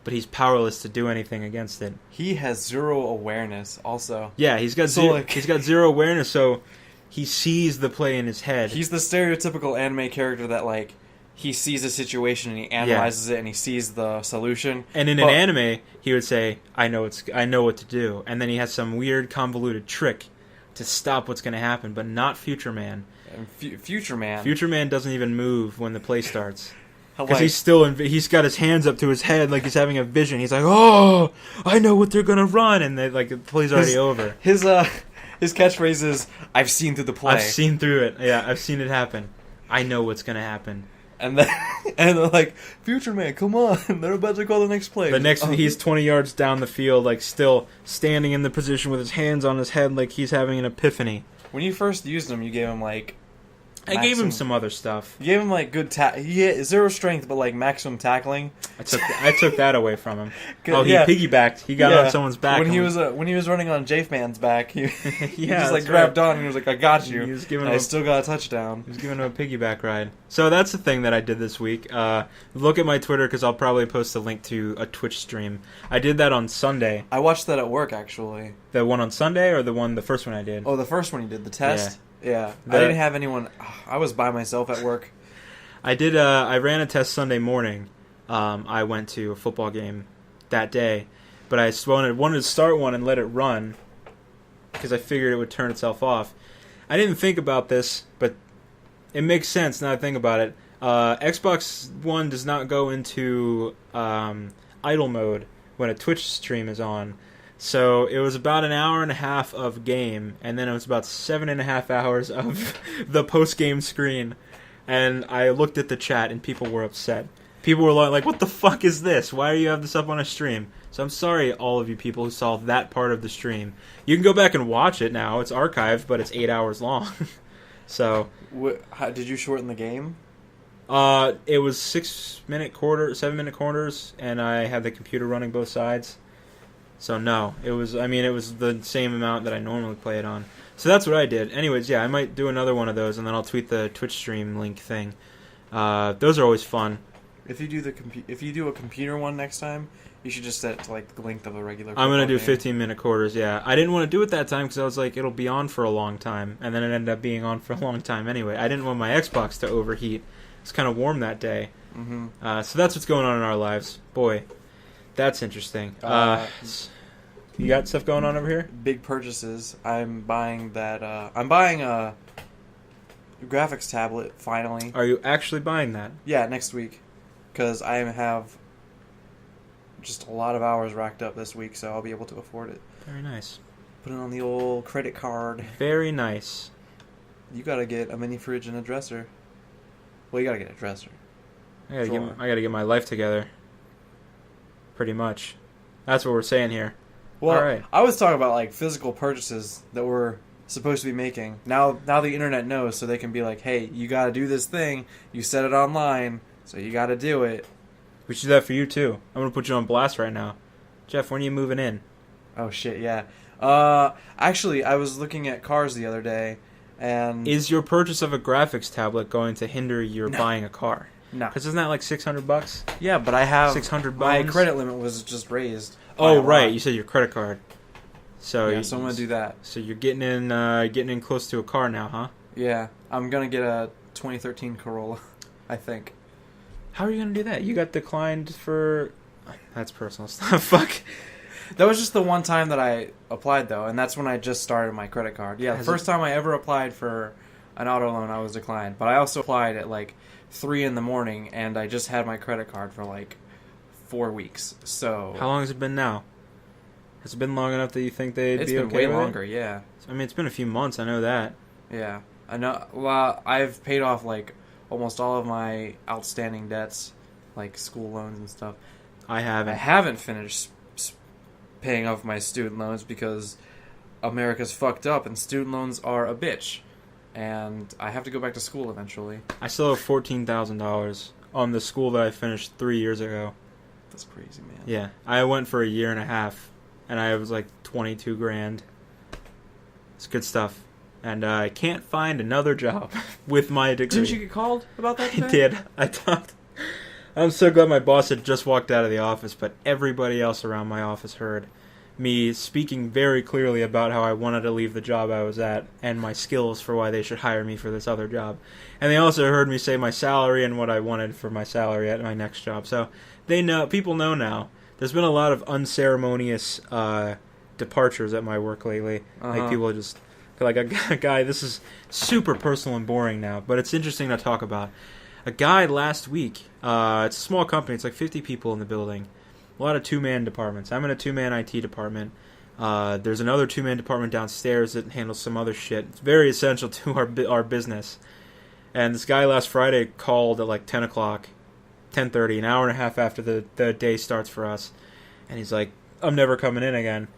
but he's powerless to do anything against it. He has 0 awareness also. Yeah, he's got 0 awareness, so he sees the play in his head. He's the stereotypical anime character that, like, he sees a situation and he analyzes it and he sees the solution. And in an anime, he would say, I know what to do. And then he has some weird convoluted trick to stop what's going to happen, but not Future Man. And Future Man. Future Man doesn't even move when the play starts. Because he's got his hands up to his head like he's having a vision. He's like, oh, I know what they're going to run. And the play's already over. His catchphrase is, I've seen through the play. I've seen through it. Yeah, I've seen it happen. I know what's going to happen. And then they're like, Future Man, come on. They're about to call the next play. He's 20 yards down the field, like still standing in the position with his hands on his head like he's having an epiphany. When you first used him, you gave him like... I gave him some other stuff. You gave him like good he had 0 strength, but like maximum tackling. I took that away from him. He piggybacked. He got on someone's back. When he was running on Jafe Man's back, he just like grabbed on and he was like, "I got you." I still got a touchdown. He was giving him a piggyback ride. So that's the thing that I did this week. Look at my Twitter because I'll probably post a link to a Twitch stream. I did that on Sunday. I watched that at work actually. The one on Sunday or the first one I did? Oh, the first one you did, the test. Yeah, I didn't have anyone. I was by myself at work. I did. I ran a test Sunday morning. I went to a football game that day, but I wanted to start one and let it run because I figured it would turn itself off. I didn't think about this, but it makes sense now I think about it. Xbox One does not go into idle mode when a Twitch stream is on. So it was about an hour and a half of game, and then it was about 7.5 hours of the post-game screen. And I looked at the chat, and people were upset. People were like, what the fuck is this? Why do you have this up on a stream? So I'm sorry, all of you people who saw that part of the stream. You can go back and watch it now. It's archived, but it's 8 hours long. So... How did you shorten the game? It was 7-minute quarters, and I had the computer running both sides. So no, it was the same amount that I normally play it on. So that's what I did. Anyways, yeah, I might do another one of those, and then I'll tweet the Twitch stream link thing. Those are always fun. If you do a computer one next time, you should just set it to like the length of a regular. I'm gonna do 15-minute quarters. Yeah, I didn't want to do it that time because I was like, it'll be on for a long time, and then it ended up being on for a long time anyway. I didn't want my Xbox to overheat. It's kind of warm that day. Mm-hmm. So that's what's going on in our lives. Boy, that's interesting. You got stuff going on over here? Big purchases. I'm buying a graphics tablet finally. Are you actually buying that? Yeah, next week. Because I have just a lot of hours racked up this week, so I'll be able to afford it. Very nice. Put it on the old credit card. Very nice. You gotta get a mini fridge and a dresser. Well, you gotta get a dresser. I gotta get my life together. Pretty much. That's what we're saying here. Well, all right. I was talking about like physical purchases that we're supposed to be making. Now the internet knows, so they can be like, hey, you gotta do this thing. You set it online. So you got to do it. We should do that for you, too. I'm going to put you on blast right now. Jeff, when are you moving in? Oh, shit, yeah. Actually, I was looking at cars the other day, and... Is your purchase of a graphics tablet going to hinder your buying a car? No. Because isn't that like $600? Yeah, but I have... 600 My bones? credit limit was just raised. Oh, right. You said your credit card. So yeah, so I'm going to do that. So you're getting in close to a car now, huh? Yeah. I'm going to get a 2013 Corolla, I think. How are you going to do that? You got declined for... That's personal stuff. Fuck. That was just the one time that I applied, though, and that's when I just started my credit card. Yeah, the first time I ever applied for an auto loan, I was declined. But I also applied at, like, 3 in the morning, and I just had my credit card for, like, 4 weeks. So... How long has it been now? Has it been long enough that you think they'd be okay with it? It's been way longer, yeah. I mean, it's been a few months, I know that. Yeah. I know. Well, I've paid off, like... almost all of my outstanding debts, like school loans and stuff. I haven't. I haven't finished paying off my student loans because America's fucked up and student loans are a bitch. And I have to go back to school eventually. I still have $14,000 on the school that I finished 3 years ago. That's crazy, man. Yeah. I went for a year and a half, and I was like 22 grand. It's good stuff. And I can't find another job with my degree. Didn't you get called about that today? I did. I talked. I'm so glad my boss had just walked out of the office, but everybody else around my office heard me speaking very clearly about how I wanted to leave the job I was at and my skills for why they should hire me for this other job. And they also heard me say my salary and what I wanted for my salary at my next job. So they know. People know now. There's been a lot of unceremonious departures at my work lately. Like people just... Like a guy, this is super personal and boring now, but it's interesting to talk about. A guy last week, it's a small company, it's like 50 people in the building, a lot of two-man departments. I'm in a two-man IT department. There's another two-man department downstairs that handles some other shit. It's very essential to our business. And this guy last Friday called at like 10 o'clock, 10:30, an hour and a half after the day starts for us. And he's like, I'm never coming in again.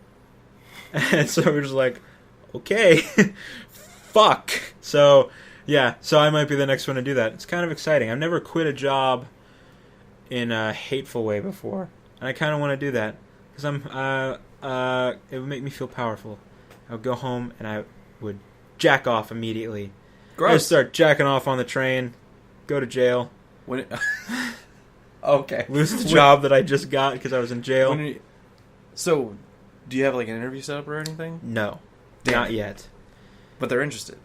And so we're just like... Okay. Fuck. So, yeah. So I might be the next one to do that. It's kind of exciting. I've never quit a job in a hateful way before. And I kind of want to do that. Because it would make me feel powerful. I would go home and I would jack off immediately. Gross. I would start jacking off on the train. Go to jail. Okay. Lose the job that I just got because I was in jail. So, do you have like an interview set up or anything? No. Not yet. But they're interested.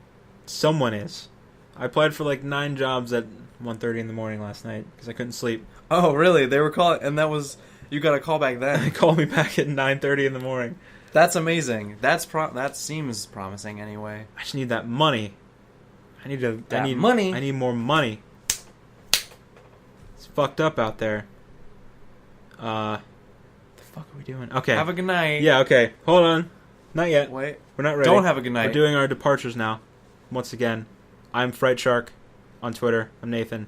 Someone is. I applied for like 9 jobs at 1:30 in the morning last night because I couldn't sleep. Oh, really? They were calling, and that was... You got a call back then. They called me back at 9:30 in the morning. That's amazing. That seems promising anyway. I just need that money. I need money. I need more money. It's fucked up out there. The fuck are we doing? Okay. Have a good night. Yeah, okay. Hold on. Not yet. Wait. We're not ready. Don't have a good night. We're doing our departures now. Once again, I'm Fright Shark on Twitter. I'm Nathan.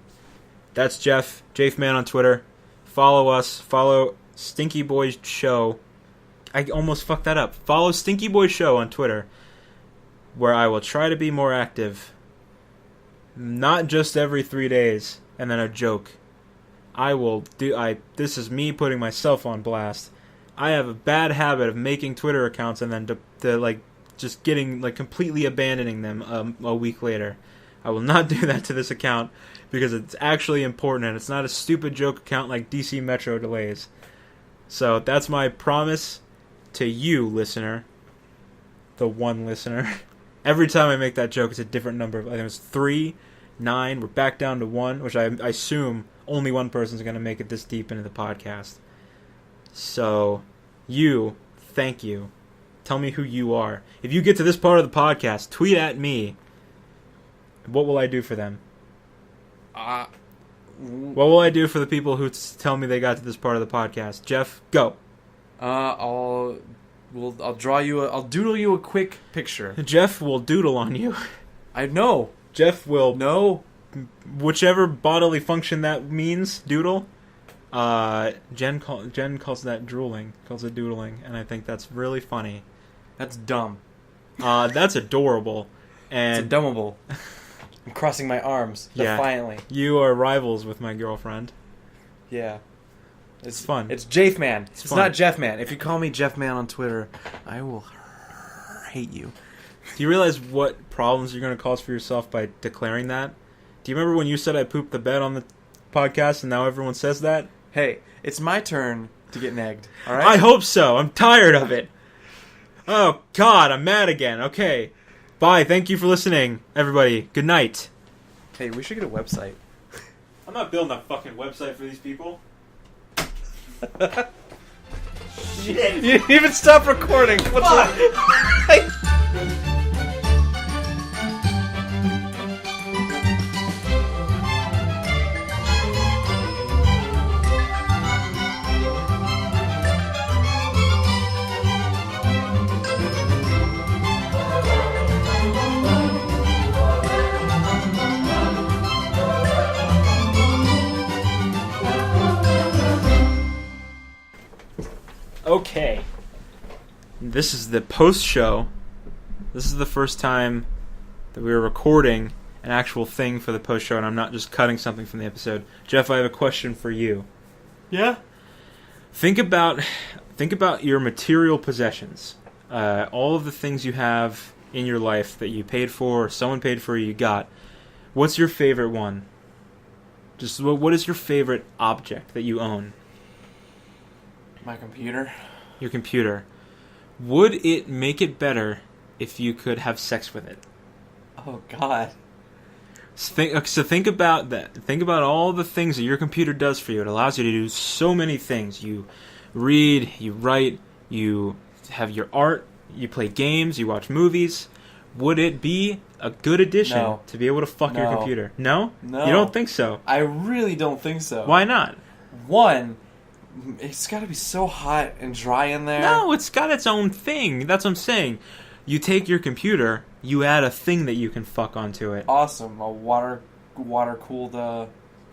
That's Jeff. Jafeman on Twitter. Follow us. Follow Stinky Boys Show. I almost fucked that up. Follow Stinky Boys Show on Twitter, where I will try to be more active. Not just every 3 days and then a joke. This is me putting myself on blast. I have a bad habit of making Twitter accounts and then just getting completely abandoning them a week later. I will not do that to this account. because it's actually important and it's not a stupid joke account like DC Metro delays. So that's my promise to you, listener. The one listener. Every time I make that joke, it's a different number. I think it was 3, 9. We're back down to 1, which I assume only one person's going to make it this deep into the podcast. So, you, thank you. Tell me who you are. If you get to this part of the podcast, tweet at me. What will I do for them? What will I do for the people who tell me they got to this part of the podcast? Jeff, go. I'll doodle you a quick picture. Jeff will doodle on you. I know. Jeff will no. Whichever bodily function that means, doodle. Jen calls that drooling. Calls it doodling, and I think that's really funny. That's dumb. That's adorable. And it's dumbable. I'm crossing my arms defiantly. You are rivals with my girlfriend. Yeah. It's fun. It's Jeffman. It's fun. not Jeffman. If you call me Jeffman on Twitter, I will hate you. Do you realize what problems you're going to cause for yourself by declaring that? Do you remember when you said I pooped the bed on the podcast and now everyone says that? Hey, it's my turn to get negged, alright? I hope so. I'm tired of it. Oh, God, I'm mad again. Okay. Bye. Thank you for listening, everybody. Good night. Hey, we should get a website. I'm not building a fucking website for these people. Shit. You didn't even stop recording. What's up? Okay. This is the post-show. This is the first time that we were recording an actual thing for the post-show, and I'm not just cutting something from the episode. Jeff, I have a question for you. Yeah? Think about your material possessions. All of the things you have in your life that you paid for, or someone paid for, you got. What's your favorite one? Just what is your favorite object that you own? My computer. Your computer. Would it make it better if you could have sex with it? Oh, God. So think about that. Think about all the things that your computer does for you. It allows you to do so many things. You read, you write, you have your art, you play games, you watch movies. Would it be a good addition to be able to fuck your computer? No? No. You don't think so? I really don't think so. Why not? One, it's got to be so hot and dry in there. No, it's got its own thing. That's what I'm saying. You take your computer, you add a thing that you can fuck onto it. Awesome. A water-cooled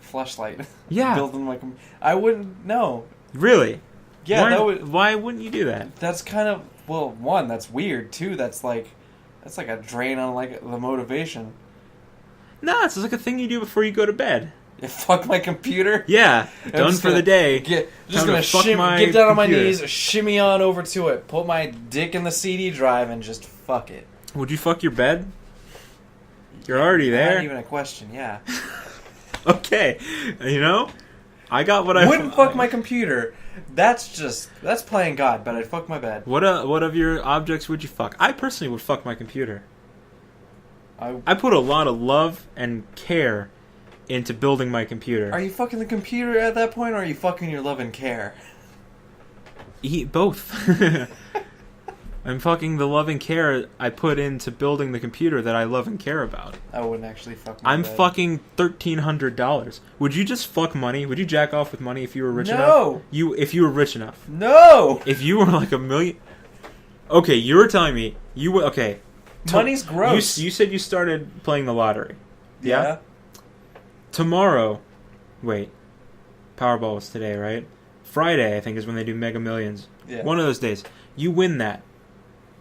fleshlight. Yeah. Built in my I wouldn't know. Really? Yeah, why wouldn't you do that? That's kind of, well, one, that's weird. Two, that's like a drain on like the motivation. No, it's just like a thing you do before you go to bed. You fuck my computer? Yeah, done for the day. Get down on my knees, shimmy on over to it, put my dick in the CD drive, and just fuck it. Would you fuck your bed? You're already there. Not even a question, yeah. Okay, I got what I wouldn't fuck my computer. That's playing God, but I'd fuck my bed. What of your objects would you fuck? I personally would fuck my computer. I put a lot of love and care into building my computer. Are you fucking the computer at that point, or are you fucking your love and care? Both. I'm fucking the love and care I put into building the computer that I love and care about. I wouldn't actually fuck my bed. Fucking $1,300. Would you just fuck money? Would you jack off with money if you were rich enough? No! If you were rich enough? No! If you were like $1 million... Okay, you were telling me... Okay. Money's gross. You said you started playing the lottery. Yeah? Tomorrow... Wait. Powerball was today, right? Friday, I think, is when they do Mega Millions. Yeah. One of those days. You win that.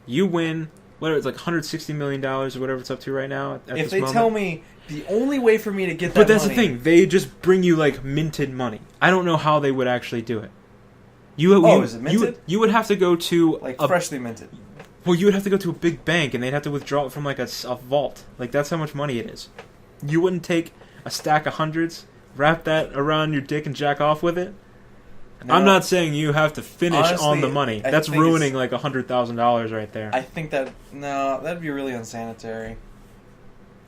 You win, whatever, it's like $160 million or whatever it's up to right now. If they tell me the only way for me to get that But that's money... the thing. They just bring you, like, minted money. I don't know how they would actually do it. Is it minted? You would have to go to... Like, freshly minted. Well, you would have to go to a big bank, and they'd have to withdraw it from, like, a vault. Like, that's how much money it is. You wouldn't take a stack of hundreds, wrap that around your dick and jack off with it. No. I'm not saying you have to finish honestly, on the money. That's ruining like $100,000 right there. I think that'd be really unsanitary.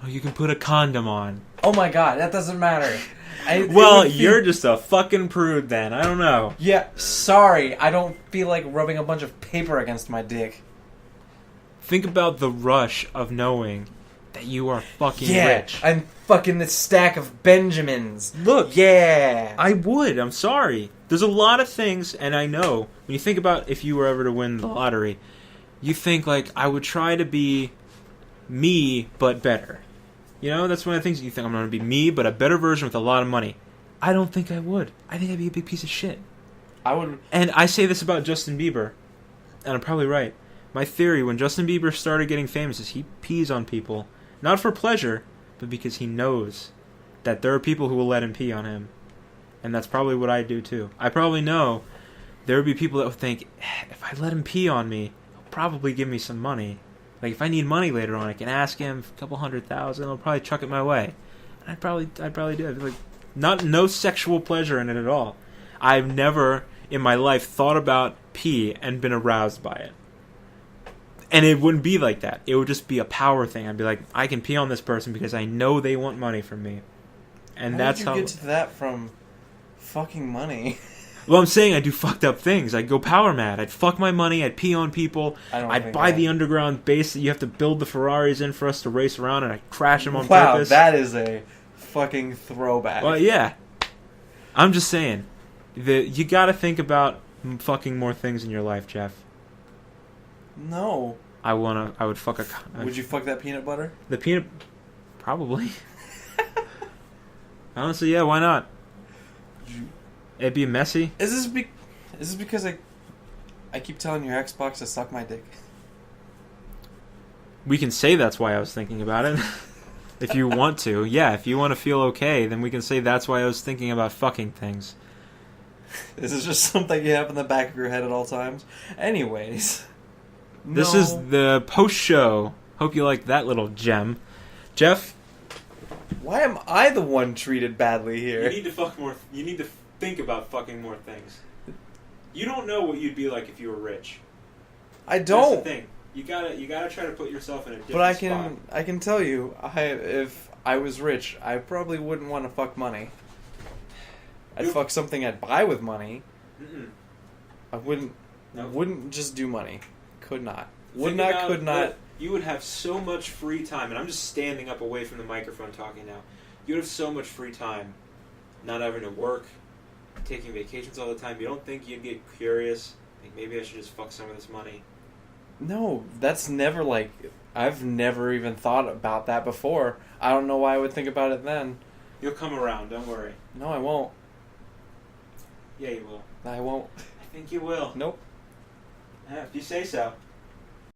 Oh, you can put a condom on. Oh my god, that doesn't matter. Well, you're just a fucking prude then. I don't know. Yeah, sorry. I don't feel like rubbing a bunch of paper against my dick. Think about the rush of knowing that you are fucking rich. I'm fucking this stack of Benjamins. Look. Yeah. I would. I'm sorry. There's a lot of things, and I know, when you think about if you were ever to win the lottery, you think, like, I would try to be me, but better. You know, that's one of the things you think, I'm going to be me, but a better version with a lot of money. I don't think I would. I think I'd be a big piece of shit. I would. And I say this about Justin Bieber, and I'm probably right. My theory, when Justin Bieber started getting famous, is he pees on people. Not for pleasure, but because he knows that there are people who will let him pee on him. And that's probably what I do too. I probably know there would be people that would think, if I let him pee on me, he'll probably give me some money. Like, if I need money later on, I can ask him for a couple $100,000. He'll probably chuck it my way. And I'd probably do. I'd be like, no sexual pleasure in it at all. I've never in my life thought about pee and been aroused by it. And it wouldn't be like that. It would just be a power thing. I'd be like, I can pee on this person because I know they want money from me. And that's how. How did you get to that from fucking money? Well, I'm saying I do fucked up things. I'd go power mad. I'd fuck my money. I'd pee on people. I'd buy the underground base that you have to build the Ferraris in for us to race around, and I'd crash them on purpose. Wow, that is a fucking throwback. Well, yeah. I'm just saying. You gotta think about fucking more things in your life, Jeff. No. I would fuck a... Would you fuck that peanut butter? The peanut... Probably. Honestly, yeah, why not? It'd be messy. Is this because I keep telling your Xbox to suck my dick? We can say that's why I was thinking about it. If you want to. Yeah, if you want to feel okay, then we can say that's why I was thinking about fucking things. This is just something you have in the back of your head at all times. Anyways. This is the post-show. Hope you like that little gem. Jeff? Why am I the one treated badly here? You need to fuck more... You need to think about fucking more things. You don't know what you'd be like if you were rich. I don't. That's the thing. You gotta try to put yourself in a different spot. But I can tell you, if I was rich, I probably wouldn't want to fuck money. I'd fuck something I'd buy with money. Mm-mm. I wouldn't. Nope. Wouldn't just do money. Could not. Could not. Not. You would have so much free time, and I'm just standing up away from the microphone talking now. You would have so much free time, not having to work, taking vacations all the time. You don't think you'd get curious? Like, maybe I should just fuck some of this money. No, that's never like... I've never even thought about that before. I don't know why I would think about it then. You'll come around, don't worry. No, I won't. Yeah, you will. I won't. I think you will. Nope. Yeah, if you say so.